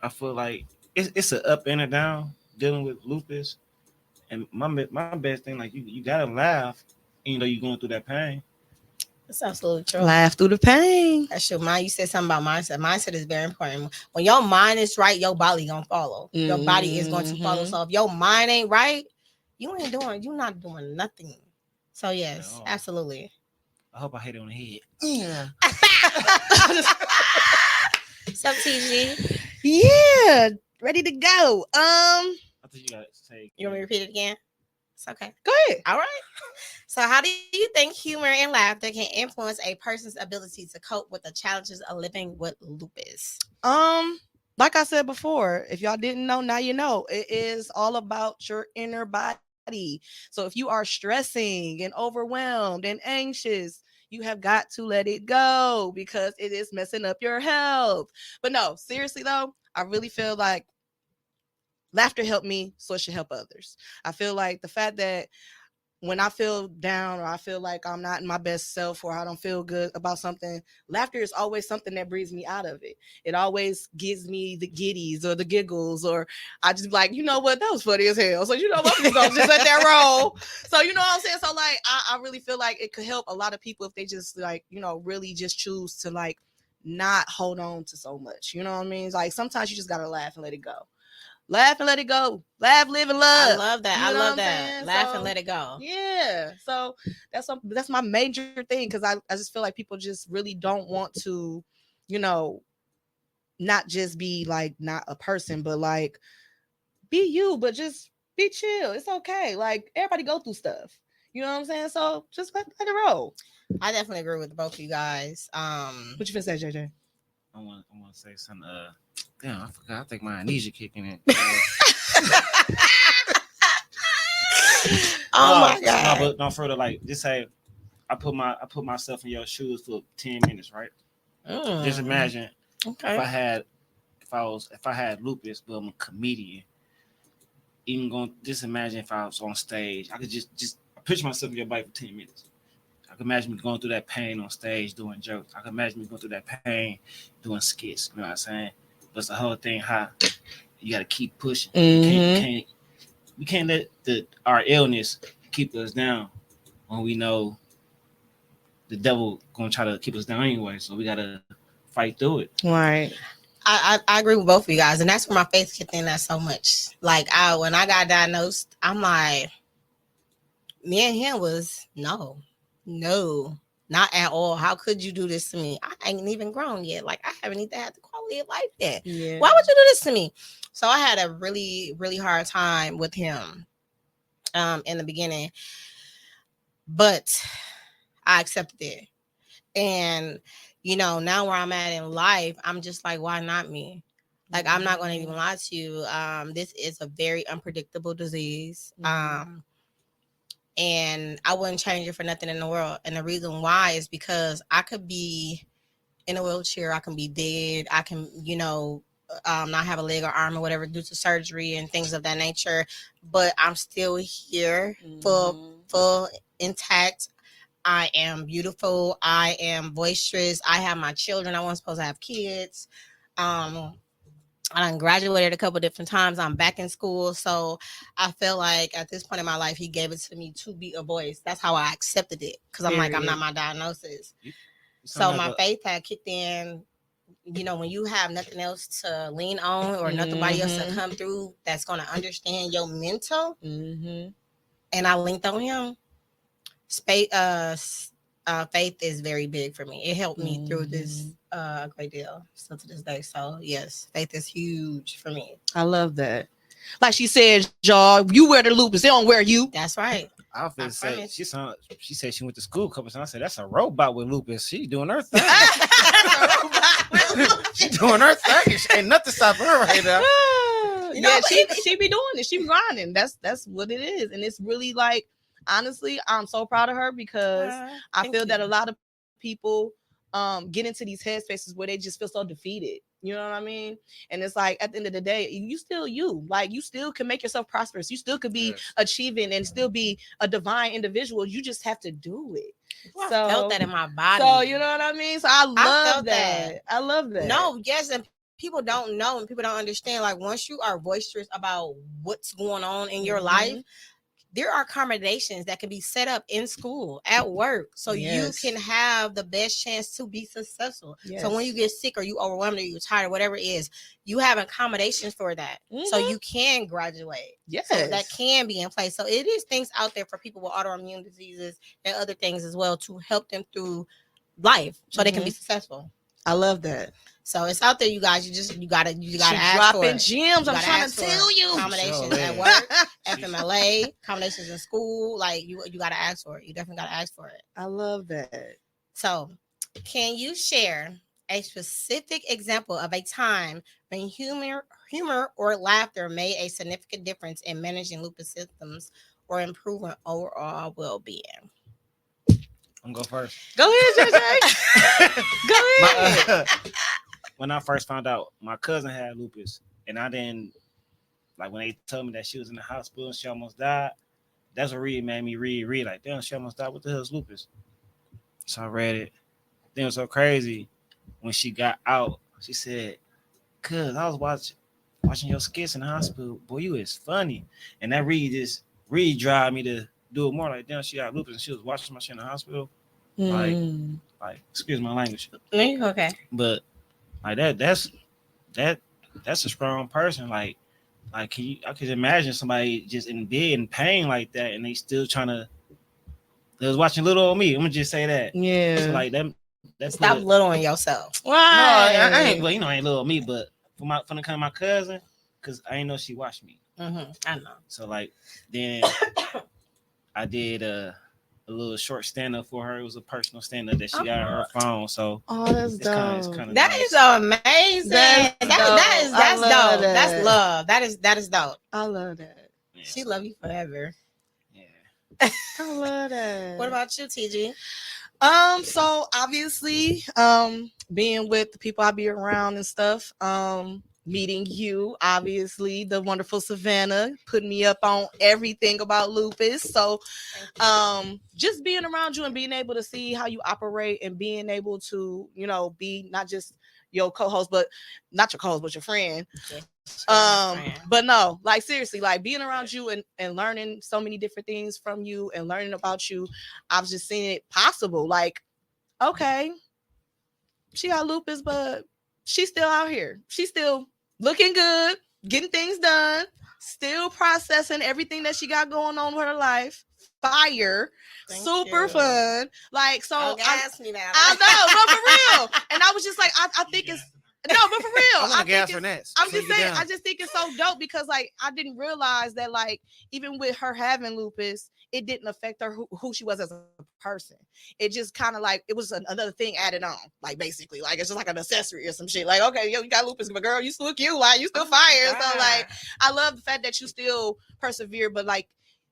I feel like it's an up and a down dealing with lupus. And my best thing, like you gotta laugh, even though you're going through that pain. That's absolutely true. Laugh through the pain. That's true. You said something about mindset. Mindset is very important. When your mind is right, your body gonna follow. Your body is going to follow. So if your mind ain't right, you're not doing nothing. So yes, absolutely. I hope I hit it on the head. Yeah. Sup, TG? Yeah, ready to go. I think you gotta say. You want me to repeat it again? It's okay. Go ahead. All right. So how do you think humor and laughter can influence a person's ability to cope with the challenges of living with lupus? Like I said before, if y'all didn't know, now you know. It is all about your inner body. So if you are stressing and overwhelmed and anxious, you have got to let it go because it is messing up your health. But no, seriously though, I really feel like laughter helped me, so it should help others. I feel like the fact that when I feel down or I feel like I'm not in my best self or I don't feel good about something, laughter is always something that breathes me out of it. It always gives me the giddies or the giggles, or I just be like, you know what, that was funny as hell. So you know what, I'm gonna just let that roll. So you know what I'm saying? So like I really feel like it could help a lot of people if they just like, you know, really just choose to like not hold on to so much. You know what I mean? It's like sometimes you just gotta laugh and let it go. Laugh and let it go. Laugh, live, and love. I love that. You know I love what I'm that. saying? Laugh So, and let it go. Yeah. So that's my major thing, because I just feel like people just really don't want to, you know, not just be like not a person, but like be you, but just be chill. It's okay. Like everybody go through stuff. You know what I'm saying? So just let it roll. I definitely agree with both of you guys. What you finna say, JJ? I want to say something. Damn, I forgot. I think my amnesia kicking in. My god! No, but no further. Like, just say, I put myself in your shoes for 10 minutes, right? Just imagine if I had lupus, but I'm a comedian. Even going, just imagine if I was on stage, I could just picture myself in your body for 10 minutes. I can imagine me going through that pain on stage doing jokes. I can imagine me going through that pain doing skits. You know what I'm saying? But it's the whole thing. How you got to keep pushing. We can't let our illness keep us down when we know the devil gonna try to keep us down anyway. So we gotta fight through it. Right. I agree with both of you guys, and that's where my faith kicked in that so much. Like when I got diagnosed, I'm like, me and him was no, not at all. How could you do this to me? I ain't even grown yet. Like I haven't even had the quality of life yet. Yeah. Why would you do this to me? So I had a really, really hard time with him in the beginning, but I accepted it. And you know, now where I'm at in life, I'm just like, why not me? Like, I'm not going to even lie to you. This is a very unpredictable disease. And I wouldn't change it for nothing in the world. And the reason why is because I could be in a wheelchair. I can be dead. I can, you know, not have a leg or arm or whatever due to surgery and things of that nature. But I'm still here, full intact. I am beautiful. I am boisterous. I have my children. I wasn't supposed to have kids. I done graduated a couple different times. I'm back in school. So I feel like at this point in my life, he gave it to me to be a voice. That's how I accepted it. Because I'm like, I'm not my diagnosis. So my faith had kicked in. You know, when you have nothing else to lean on or nobody else to come through that's going to understand your mental. And I linked on him. Faith is very big for me. It helped me through this a great deal, still to this day. So yes, faith is huge for me. I love that. Like she said, y'all, you wear the lupus, they don't wear you. That's right. I was say she said she went to school a couple times. I said that's a robot with lupus. She doing her thing. She doing her thing. Ain't nothing stopping her right now. You know, she be doing it. She be grinding. That's what it is, and it's really like, honestly, I'm so proud of her because I feel that a lot of people get into these headspaces where they just feel so defeated. You know what I mean? And it's like at the end of the day, you still you. Like you still can make yourself prosperous. You still could be achieving and still be a divine individual. You just have to do it. Well, so, I felt that in my body. So you know what I mean? So I love that. I love that. No, yes, and people don't know and people don't understand. Like once you are boisterous about what's going on in your life, there are accommodations that can be set up in school, at work, so you can have the best chance to be successful. So when you get sick or you overwhelmed or you're tired, whatever it is, you have accommodations for that. So you can graduate. So that can be in place. So it is things out there for people with autoimmune diseases and other things as well to help them through life so they can be successful. I love that. So it's out there, you guys. You gotta ask for it. Gems. I'm trying to tell you. Accommodations at work, FMLA, accommodations in school. Like you gotta ask for it. You definitely gotta ask for it. I love that. So, can you share a specific example of a time when humor or laughter made a significant difference in managing lupus symptoms or improving overall well-being? I'm gonna go first. Go ahead, JJ. Go ahead. When I first found out my cousin had lupus, and I didn't like when they told me that she was in the hospital and she almost died, that's what read made me read. Like, damn, shit, I'm gonna stop. What the hell is lupus? So I read it. Then it was so crazy. When she got out, she said, "Cuz I was watching your skits in the hospital. Boy, you is funny." And that really drive me to do it more. Like, damn, she got lupus and she was watching my shit in the hospital. Like, excuse my language. Okay. But like that's a strong person. Like I could imagine somebody just in bed in pain like that, and they still trying to. They was watching little old me. I'm gonna just say that. Yeah. So like that. Stop littling yourself. Right. No, I ain't. Well, I ain't little me, but from the kind of my cousin, because I ain't know she watched me. Mm-hmm. I know. So like then I did a little short stand up for her. It was a personal stand up that she got on her phone. So that's dope. That nice. Is amazing. That's dope. That's love. That is dope. I love that. Yeah. She love you forever. Yeah. I love that. What about you, TG? So obviously, being with the people I be around and stuff, meeting you, obviously, the wonderful Savannah, putting me up on everything about lupus. So, just being around you and being able to see how you operate and being able to, be not just your co-host, but not your co-host, but your friend. But no, like seriously, like being around you and learning so many different things from you and learning about you, I've just seen it possible. Like, okay, she got lupus, but she's still out here. She's still looking good, getting things done, still processing everything that she got going on with her life. Fire, super fun. Like, so ask me that. I know, no, for real. And I was just like, I think it's no, but for real, I'm gas for that. I'm just saying, I just think it's so dope because like I didn't realize that like even with her having lupus, it didn't affect her who she was as a person. It just kind of like it was another thing added on, like basically, like it's just like an accessory or some shit. Like, okay, yo, you got lupus, but girl, you still cute, like you still fire. So like, I love the fact that you still persevere, but like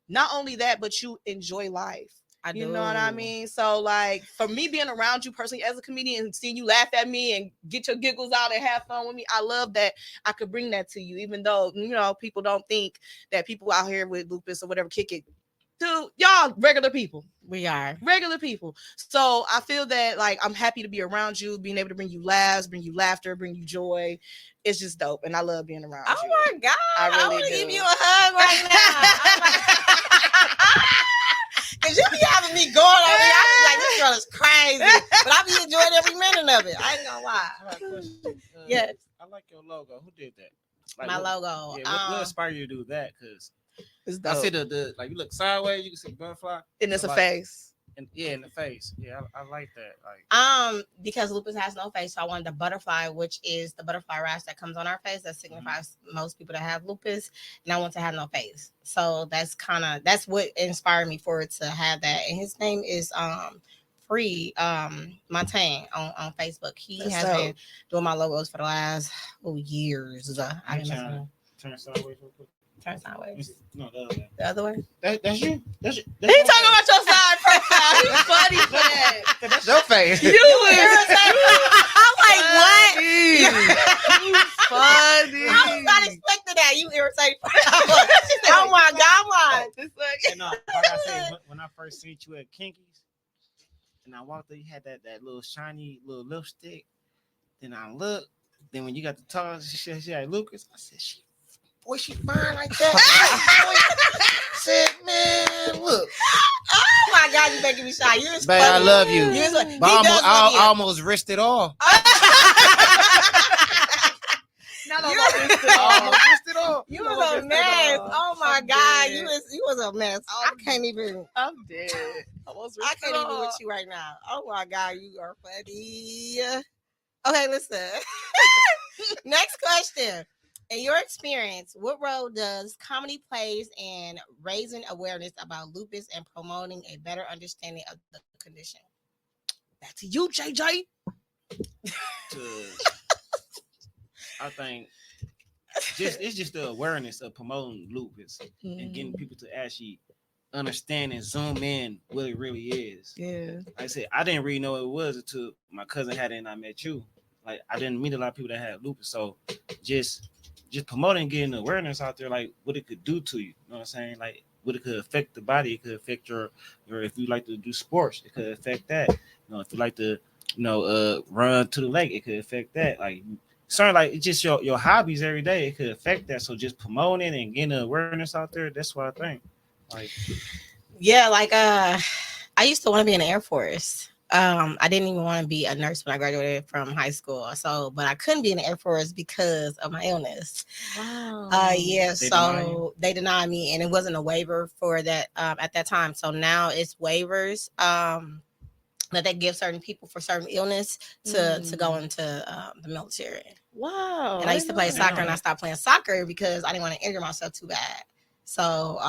not only that, but you enjoy life. You know what I mean? So like for me being around you personally as a comedian and seeing you laugh at me and get your giggles out and have fun with me, I love that I could bring that to you, even though, people don't think that people out here with lupus or whatever kick it. Dude, y'all regular people. We are regular people. So I feel that like I'm happy to be around you, being able to bring you laughs, bring you laughter, bring you joy. It's just dope. And I love being around you. Oh my God. I really want to do. give you a hug right now. Cause you be having me going over here. I be like, this girl is crazy. But I be enjoying every minute of it. I ain't gonna lie. Yes. I like your logo. Who did that? Like, my logo. Yeah, what inspired you to do that? Because I see the like you look sideways, you can see the butterfly. And it's a face. And in the face. Yeah, I like that. Like because lupus has no face, so I wanted the butterfly, which is the butterfly rash that comes on our face that signifies most people that have lupus, and I want to have no face. So that's what inspired me for it to have that. And his name is Free Montaigne on Facebook. He has been doing my logos for the last years. Turn sideways real quick. Turn sideways. No, the other way. The other way? That's you. He talking about your side profile. He's funny for that. That's your face. You I'm like, what? You funny. I was not expecting that. You irritated. Oh my God, why? No, like I said, when I first seen you at Kinky's, and I walked there, you had that little shiny little lipstick. Then I looked. Then when you got the tall, she had Lucas. I said, boy, she fine like that. Said, man, look. Oh my God, you making me shy. You're funny. I love you. But I almost risked it all. You was a mess. Oh my God, you was a mess. I can't even. I'm dead. I can't even with you right now. Oh my God, you are funny. Okay, listen. Next question. In your experience, what role does comedy plays in raising awareness about lupus and promoting a better understanding of the condition? Back to you, JJ. I think it's just the awareness of promoting lupus and getting people to actually understand and zoom in what it really is. Yeah. Like I said, I didn't really know what it was until my cousin had it and I met you. Like I didn't meet a lot of people that had lupus. So just promoting, getting awareness out there, like what it could do to you. You know what I'm saying? Like what it could affect the body. It could affect your if you like to do sports, it could affect that. If you like to run to the lake, it could affect that. Like certain like it's just your hobbies every day, it could affect that. So just promoting and getting the awareness out there, that's what I think. Like like I used to want to be in the Air Force. I didn't even want to be a nurse when I graduated from high school. So, but I couldn't be in the Air Force because of my illness. Wow. They denied me, and it wasn't a waiver for that at that time. So now it's waivers that they give certain people for certain illness to go into the military. Wow. And I used to play soccer, and I stopped playing soccer because I didn't want to injure myself too bad. So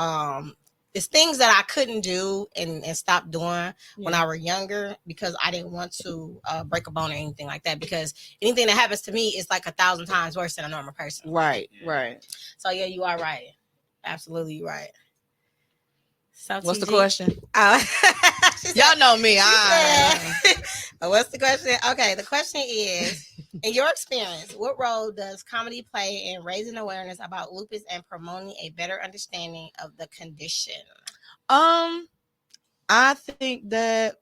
it's things that I couldn't do and stop doing when I were younger because I didn't want to break a bone or anything like that, because anything that happens to me is like 1,000 times worse than a normal person. Right. So yeah, you are right. Absolutely, you're right. So what's TG? the question? Y'all know me. What's the question? Okay, the question is, in your experience, what role does comedy play in raising awareness about lupus and promoting a better understanding of the condition? I think that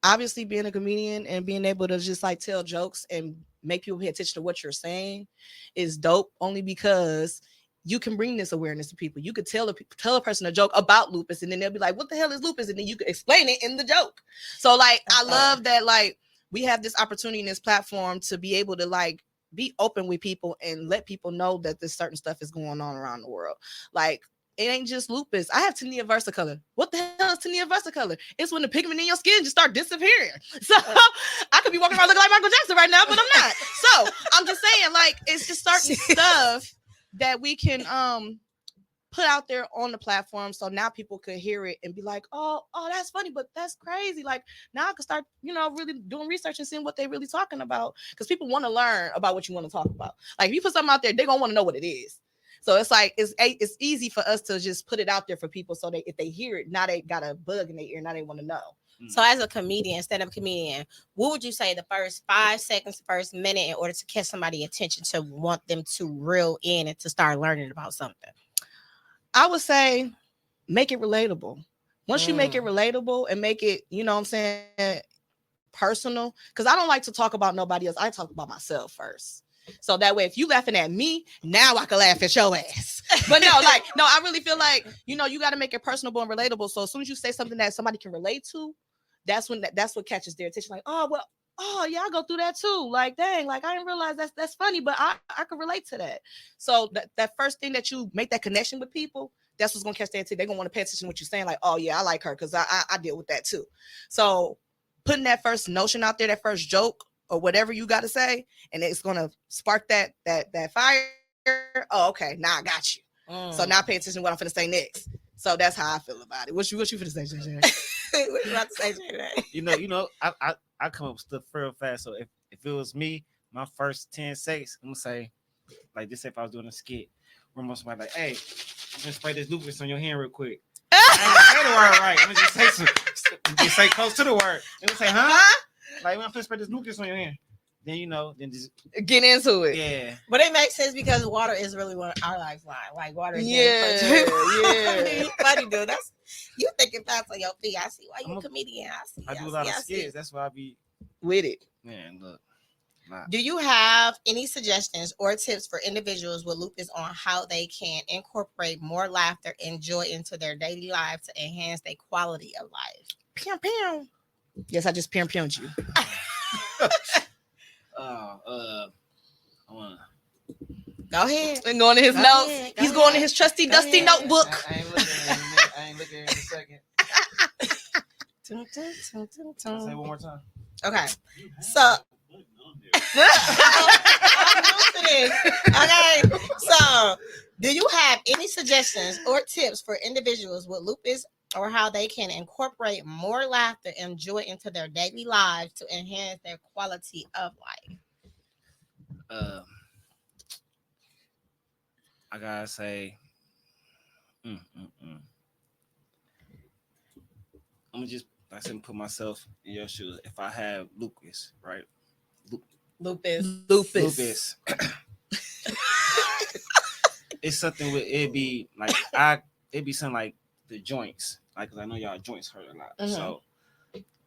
obviously being a comedian and being able to just like tell jokes and make people pay attention to what you're saying is dope, only because you can bring this awareness to people. You could tell a person a joke about lupus, and then they'll be like, what the hell is lupus? And then you could explain it in the joke. So like, I love that, like, we have this opportunity in this platform to be able to like be open with people and let people know that this certain stuff is going on around the world. Like, it ain't just lupus. I have tinea versicolor. What the hell is tinea versicolor? It's when the pigment in your skin just start disappearing. So I could be walking around looking like Michael Jackson right now, but I'm not. So I'm just saying, like, it's just certain stuff that we can put out there on the platform, so now people could hear it and be like, oh, that's funny, but that's crazy. Like, now I can start, really doing research and seeing what they're really talking about, because people want to learn about what you want to talk about. Like, if you put something out there, they're gonna want to know what it is. So it's like it's easy for us to just put it out there for people, so if they hear it, now they got a bug in their ear, now they want to know. So as a comedian, stand-up comedian, what would you say the first 5 seconds, the first minute, in order to catch somebody's attention, to want them to reel in and to start learning about something? I would say make it relatable. Once you make it relatable and make it, personal, because I don't like to talk about nobody else. I talk about myself first. So that way, if you laughing at me, now I can laugh at your ass. But I really feel like, you got to make it personable and relatable. So as soon as you say something that somebody can relate to, that's what catches their attention. Like, oh yeah, I go through that too. Like, dang, like I didn't realize that's funny, but I can relate to that. So that first thing that you make that connection with people, that's what's gonna catch their attention. They're gonna want to pay attention to what you're saying. Like, oh yeah, I like her because I deal with that too. So putting that first notion out there, that first joke or whatever you got to say, and it's gonna spark that fire. Oh, okay, now I got you. So now pay attention to what I'm finna say next. So that's how I feel about it. What you finna say, JJ? What you about to say, JJ? I come up with stuff real fast. So if it was me, my first 10 seconds, I'm gonna say, like this, if I was doing a skit, where most somebody like, hey, I'm gonna spray this lupus on your hand real quick. I ain't say the word right. I'm gonna just say just say close to the word. And we say, huh? Like, when I'm gonna spray this lupus on your hand. Then then just get into it. Yeah. But it makes sense because water is really one our lifeline. Like, water is yeah. funny, dude. That's you thinking fast on your feet. I see why you're a comedian. I do a lot of skits. That's why I be with it. Man, look. Do you have any suggestions or tips for individuals with lupus on how they can incorporate more laughter and joy into their daily lives to enhance their quality of life? Pew, pew. Yes, I just pew-pewed you. Go ahead. And going to his notes. He's going to his trusty, dusty notebook. I ain't looking in a second. Say one more time. Okay. So okay. So do you have any suggestions or tips for individuals with lupus, or how they can incorporate more laughter and joy into their daily lives to enhance their quality of life? I gotta say, I'm gonna just put myself in your shoes. If I have lupus, right? Lupus. It's something with it'd be something like the joints, like, cause I know y'all joints hurt a lot. Mhm. So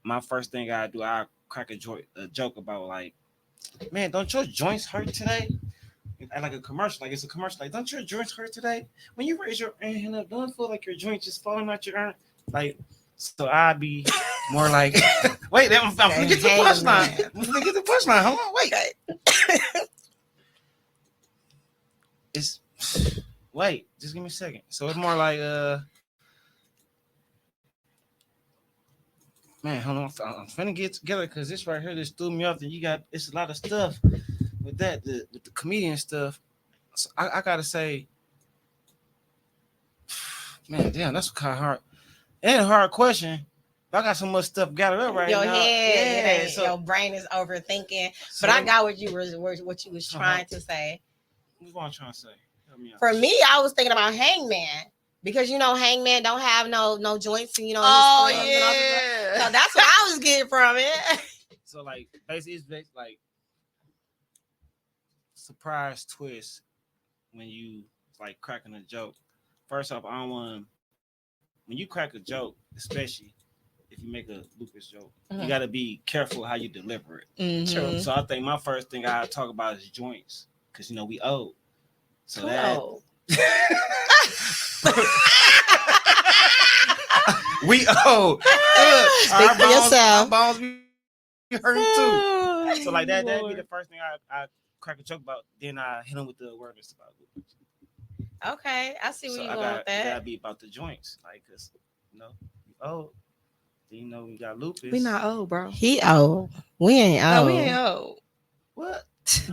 my first thing I do, I crack a joke about like, man, don't your joints hurt today? And like a commercial, like it's a commercial, like, don't your joints hurt today? When you raise your hand up, don't it feel like your joints just falling out your arm? Like, so I'd be more like, wait, I'm gonna get the punchline. I'm gonna get the punchline. Hold on, wait. It's wait, just give me a second. So it's more like man, hold on, I'm finna get together because this right here just threw me off. And it's a lot of stuff with that, with the comedian stuff. So I gotta say, man, damn, that's kind of hard. It ain't a hard question. But I got so much stuff gathered up right your now. head, So, your brain is overthinking. so But I got what you was trying to say. What I'm trying to say. Help me out. For me, I was thinking about Hangman. Because Hangman don't have no joints and Oh his yeah. so that's what I was getting from it. So like basically it's like surprise twist when you like cracking a joke. First off, I don't want when you crack a joke, especially if you make a Lupus joke, you got to be careful how you deliver it. Mm-hmm. So I think my first thing I talk about is joints because we old. So that we old. Speak for yourself. Our bones be hurting too. So like that'd be the first thing I crack a joke about. Then I hit him with the awareness about Lupus. Okay, I see where you going with that. that. Gotta be about the joints, like, cause we old. Then we got Lupus. We not old, bro. He old. We ain't old. No, we ain't old. What?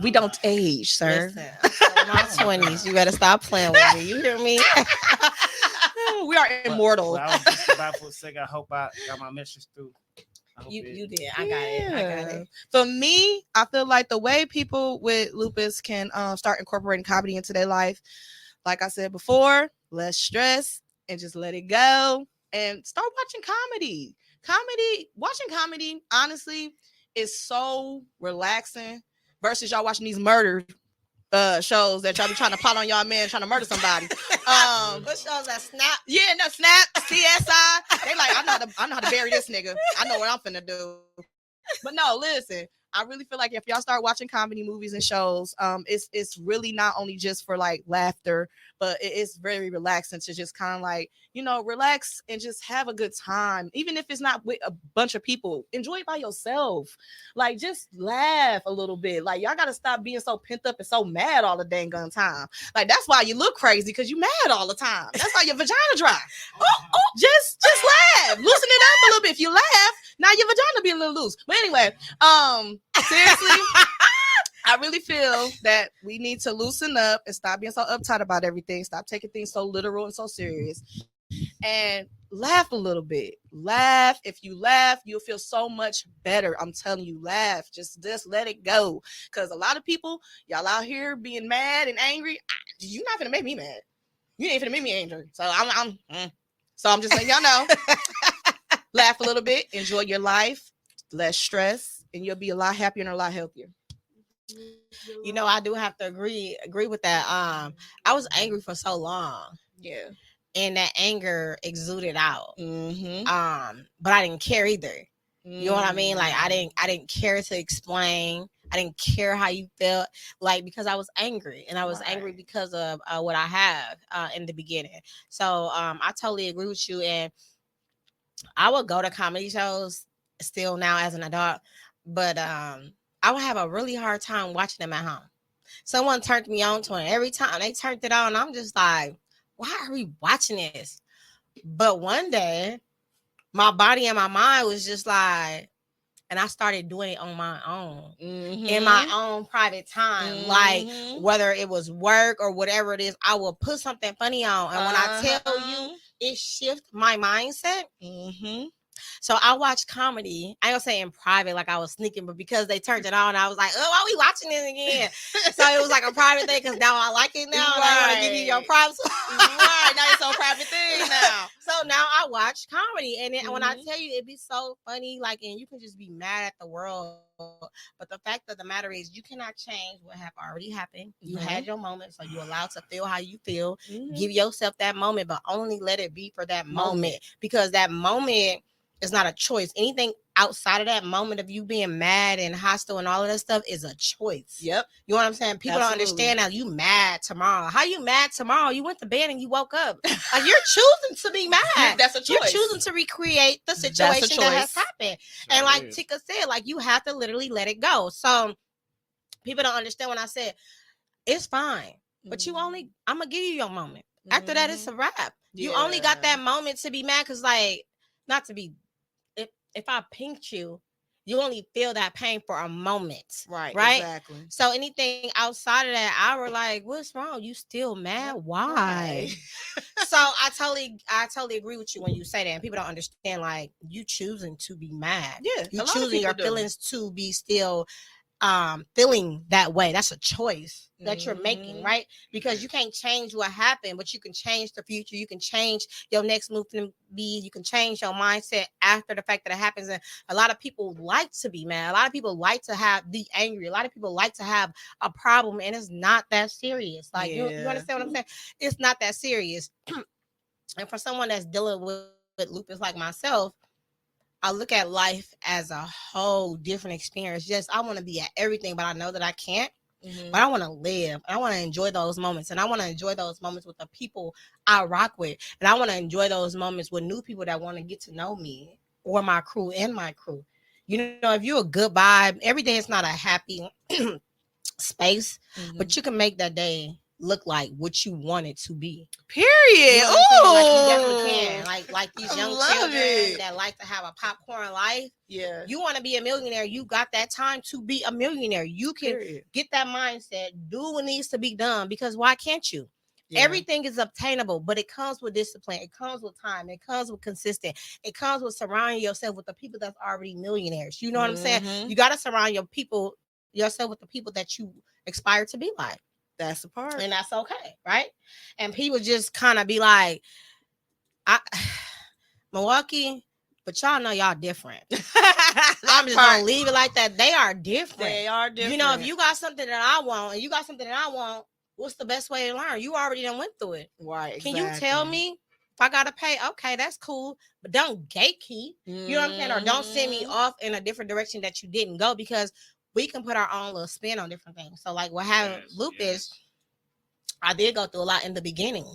We don't age, sir. Listen, I'm in my 20s. You better stop playing with me. You hear me? We are immortal. But I was just about for a second. I hope I got my message through. You did. I got it. For me, I feel like the way people with lupus can start incorporating comedy into their life, like I said before, less stress and just let it go and start watching comedy. Watching comedy, honestly, is so relaxing versus y'all watching these murder shows that y'all be trying to pot on y'all man trying to murder somebody. What shows that Snap? Yeah, no, Snap, CSI. They like, I know how to bury this nigga. I know what I'm finna do. But no, listen, I really feel like if y'all start watching comedy movies and shows, it's really not only just for like laughter, but it's very relaxing to just kind of like, relax and just have a good time. Even if it's not with a bunch of people, enjoy it by yourself. Like, just laugh a little bit. Like, y'all got to stop being so pent up and so mad all the dang gun time. Like, that's why you look crazy, because you mad all the time. That's why your vagina dry. Just laugh. Loosen it up a little bit. If you laugh, now your vagina be a little loose. But anyway, seriously, I really feel that we need to loosen up and stop being so uptight about everything. Stop taking things so literal and so serious. And laugh a little bit. Laugh. If you laugh, you'll feel so much better. I'm telling you, laugh. Just let it go. Because a lot of people, y'all out here being mad and angry. You're not gonna make me mad. You ain't gonna make me angry. So I'm just letting y'all know. Laugh a little bit. Enjoy your life. Less stress, and you'll be a lot happier and a lot healthier. I do have to agree with that. I was angry for so long. Yeah. And that anger exuded out. Mm-hmm. But I didn't care either. You know what I mean? Like, I didn't care to explain. I didn't care how you felt, like, because I was angry, and I was angry because of what I have in the beginning. So I totally agree with you. And I would go to comedy shows still now as an adult, but I would have a really hard time watching them at home. Someone turned me on to it. Every time they turned it on, I'm just like, why are we watching this? But one day, my body and my mind was just like, and I started doing it on my own, in my own private time. Like, whether it was work or whatever it is, I will put something funny on. And when I tell you, it shifts my mindset. So I watch comedy. I ain't gonna say in private like I was sneaking, but because they turned it on, I was like, oh, why are we watching it again? So it was like a private thing, because now I like it now. And I want to give you your props. Right, now it's a private thing now. So now I watch comedy, and then when I tell you, it'd be so funny, like, and you can just be mad at the world. But the fact of the matter is, you cannot change what have already happened. You had your moment, so you're allowed to feel how you feel. Give yourself that moment, but only let it be for that moment, because that moment is not a choice. Anything outside of that moment of you being mad and hostile and all of that stuff is a choice. Yep. You know what I'm saying? People don't understand now. You mad tomorrow. How you mad tomorrow? You went to bed and you woke up. Like, you're choosing to be mad. That's a choice. You're choosing to recreate the situation that has happened. And like Tika said, like, you have to literally let it go. So people don't understand when I said it's fine, but I'm gonna give you your moment. After that, it's a wrap. You only got that moment to be mad, because, like, not to be, if I pinked you, you only feel that pain for a moment. Right? Exactly. So anything outside of that, I were like, what's wrong? You still mad? Why? So I totally agree with you when you say that. And people don't understand, like, you choosing to be mad. Yeah. You choosing your feelings to be still feeling that way. That's a choice that you're making, right? Because you can't change what happened, but you can change the future. You can change your next move to be. You can change your mindset after the fact that it happens. And a lot of people like to be mad. A lot of people like to be angry. A lot of people like to have a problem, and it's not that serious. Like, you understand what I'm saying? It's not that serious. And for someone that's dealing with lupus like myself, I look at life as a whole different experience. Just, I want to be at everything, but I know that I can't. But I want to live. I want to enjoy those moments. And I want to enjoy those moments with the people I rock with. And I want to enjoy those moments with new people that want to get to know me or my crew and my crew. You know, if you're a good vibe, every day is not a happy space, but you can make that day look like what you want it to be. Period. You know like, you definitely can. Like these young children that like to have a popcorn life. Yeah. You want to be a millionaire. You got that time to be a millionaire. You can get that mindset, do what needs to be done, because why can't you? Yeah. Everything is obtainable, but it comes with discipline. It comes with time. It comes with consistent. It comes with surrounding yourself with the people that's already millionaires. You know what I'm saying? You got to surround yourself with the people that you aspire to be like. That's the part. And that's okay, right? And people just kind of be like, Milwaukee, but y'all know y'all different. I'm just going to leave it like that. They are different. They are different. You know, if you got something that I want and you got something that I want, what's the best way to learn? You already done went through it. Right. Can you tell me if I got to pay? Okay, that's cool. But don't gatekeep. You know what I'm saying? Or don't send me off in a different direction that you didn't go, because we can put our own little spin on different things. So, like, what happened with lupus, I did go through a lot in the beginning,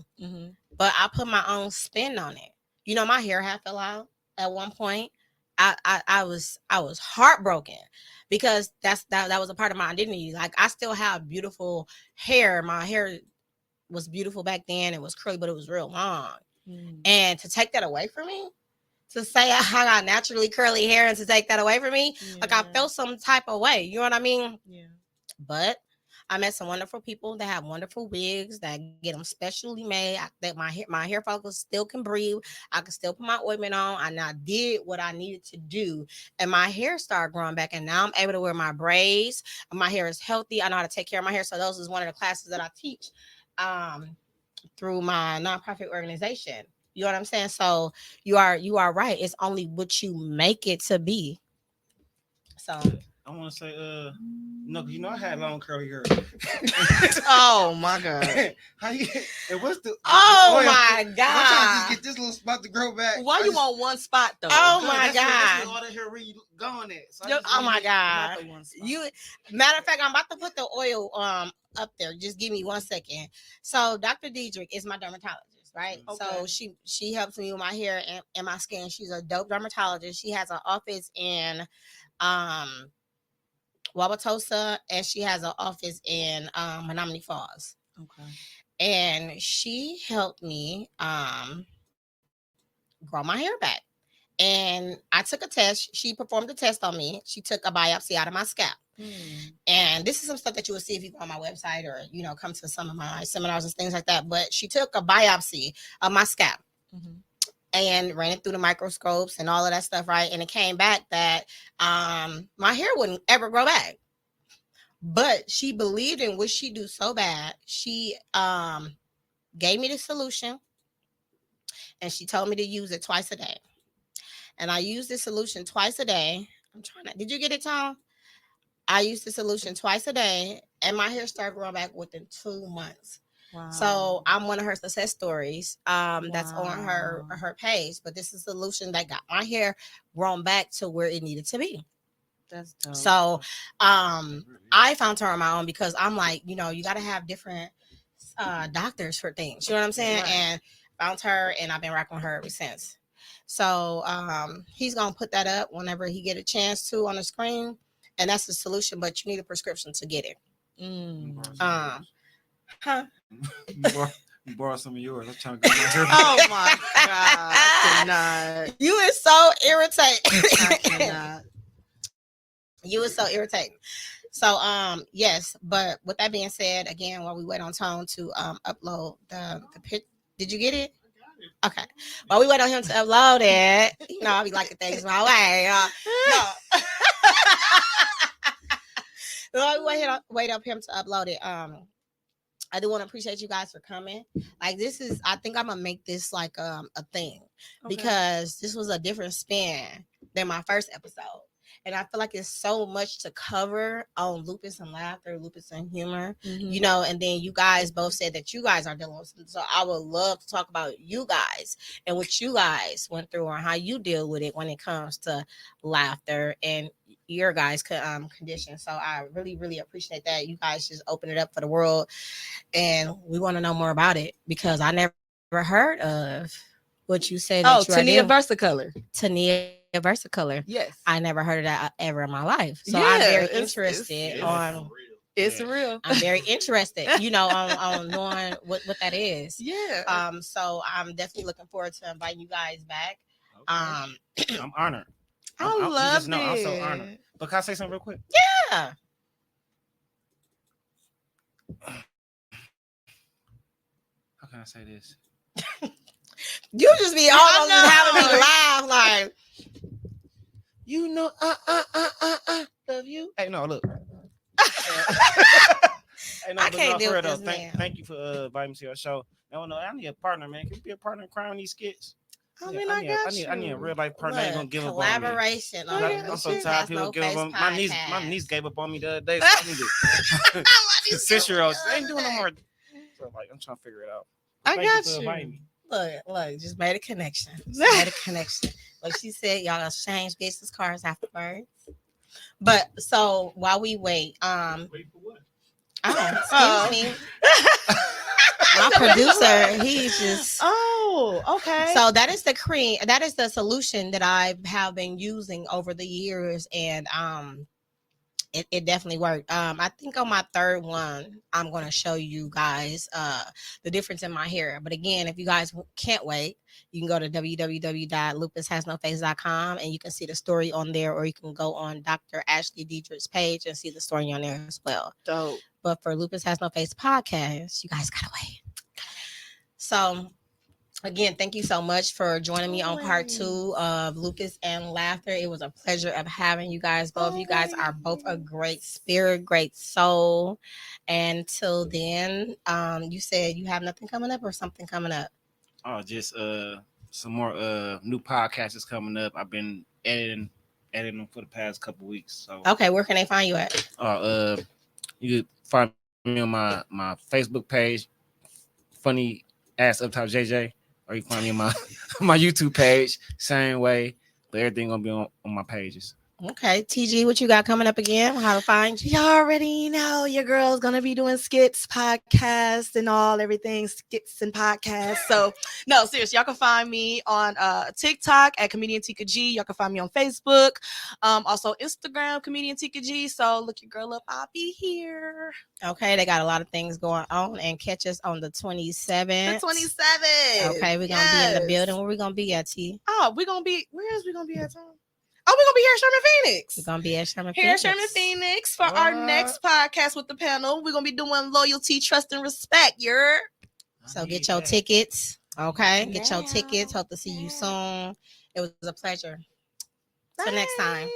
but I put my own spin on it. You know, my hair had fell out at one point. I was heartbroken, because that was a part of my identity. Like, I still have beautiful hair. My hair was beautiful back then. It was curly, but it was real long. And to take that away from me, to say I got naturally curly hair and to take that away from me, like, I felt some type of way. You know what I mean? Yeah. But I met some wonderful people that have wonderful wigs that get them specially made. That my hair follicles still can breathe. I can still put my ointment on. And I did what I needed to do, and my hair started growing back. And now I'm able to wear my braids. My hair is healthy. I know how to take care of my hair. So those is one of the classes that I teach through my nonprofit organization. You know what I'm saying? So you are right. It's only what you make it to be. So I want to say, no, because I had long curly hair. Oh my god! How you? And what's the? My god! I'm trying to just get this little spot to grow back. Why you want one spot though? Oh my god! That's where all the hair really going at. So oh my god! Matter of fact, I'm about to put the oil up there. Just give me 1 second. So Dr. Diedrich is my dermatologist. Right. Okay. So she helps me with my hair and my skin. She's a dope dermatologist. She has an office in Wauwatosa, and she has an office in Menominee Falls. Okay. And she helped me grow my hair back. And I took a test. She performed a test on me. She took a biopsy out of my scalp. And this is some stuff that you will see if you go on my website or, come to some of my seminars and things like that. But she took a biopsy of my scalp and ran it through the microscopes and all of that stuff, right? And it came back that my hair wouldn't ever grow back. But she believed in what she do so bad. She gave me the solution. and she told me to use it twice a day. And I use this solution twice a day. Did you get it, Tom? I use the solution twice a day, and my hair started growing back within 2 months. Wow. So I'm one of her success stories. That's on her page. But this is a solution that got my hair grown back to where it needed to be. That's dope. So I found her on my own because I'm like, you got to have different doctors for things. You know what I'm saying? Right. And found her, and I've been rocking with her ever since. So he's gonna put that up whenever he get a chance to on the screen. And that's the solution, but you need a prescription to get it. Borrow some of yours. I'm trying to get my hair. Oh my God. I cannot. You is so irritating. I cannot. You is so irritating. So yes, but with that being said, again, while we wait on Tone to upload the pitch, did you get it? Okay. While we wait on him to upload it, I'll be liking things my way. No. While we wait up him to upload it, I do want to appreciate you guys for coming. Like, this is, I think I'm gonna make this like a thing, because this was a different spin than my first episode. And I feel like it's so much to cover on lupus and laughter, lupus and humor, and then you guys both said that you guys are dealing with something. So I would love to talk about you guys and what you guys went through, or how you deal with it when it comes to laughter and your guys' condition. So I really, really appreciate that. You guys just open it up for the world, and we want to know more about it, because I never heard of what you said. Tania Versicolor. Tania Versicolor. Yes. I never heard of that ever in my life. So I'm very interested on. It's real. I'm very interested, on knowing what that is. Yeah. So I'm definitely looking forward to inviting you guys back. Okay. I'm honored. I love it. I'm so honored. But can I say something real quick? Yeah. How can I say this? You just be almost having me laugh like. I love you. Hey, no, look. Hey, no, I can't deal with this, man. Thank you for inviting me to your show. No, I need a partner, man. Can you be a partner in crime with these skits? I need a real life partner. Ain't gonna give up on me. Collaboration. I'm so tired of people giving up. My niece gave up on me the other day. So I need to 6-year-olds. They ain't doing no more. So I'm trying to figure it out. I got you. Look, just made a connection. Like she said, y'all exchange Gates' cars afterwards. But so while we wait, Wait for what? Excuse me. My producer, he's just. Oh, okay. So that is the cream. That is the solution that I have been using over the years, and it definitely worked. I think on my third one, I'm going to show you guys the difference in my hair. But again, if you guys can't wait, you can go to www.lupushasnoface.com and you can see the story on there, or you can go on Dr. Ashley Diedrich's page and see the story on there as well. Dope. But for Lupus Has No Face podcast, you guys gotta wait. So again, thank you so much for joining me on part 2 of Lupus and Laughter. It was a pleasure of having you guys both. You guys are both a great spirit, great soul. And till then, you said you have nothing coming up or something coming up? Oh, just some more new podcasts is coming up. I've been editing them for the past couple weeks. So okay, where can they find you at? You can find me on my Facebook page, Funny Ass Up Top JJ, or you can find me on my YouTube page, same way. But everything gonna be on my pages. Okay, TG, what you got coming up again? How to find you? Y'all already know your girl's gonna be doing skits, podcasts, and everything, skits and podcasts. So no, seriously, y'all can find me on TikTok at Comedian Tika G. Y'all can find me on Facebook, also Instagram, Comedian Tika G. So look your girl up, I'll be here. Okay, they got a lot of things going on, and catch us on the 27th. The 27th. Okay, we're gonna be in the building. Where we gonna be at, T? Oh, where is we gonna be at, Tom? Oh, we're going to be here at Sherman Phoenix. We're going to be at Sherman Phoenix. Here at Sherman Phoenix for our next podcast with the panel. We're going to be doing loyalty, trust, and respect. So get your tickets. Okay? Get your tickets. Hope to see you soon. It was a pleasure. Till next time.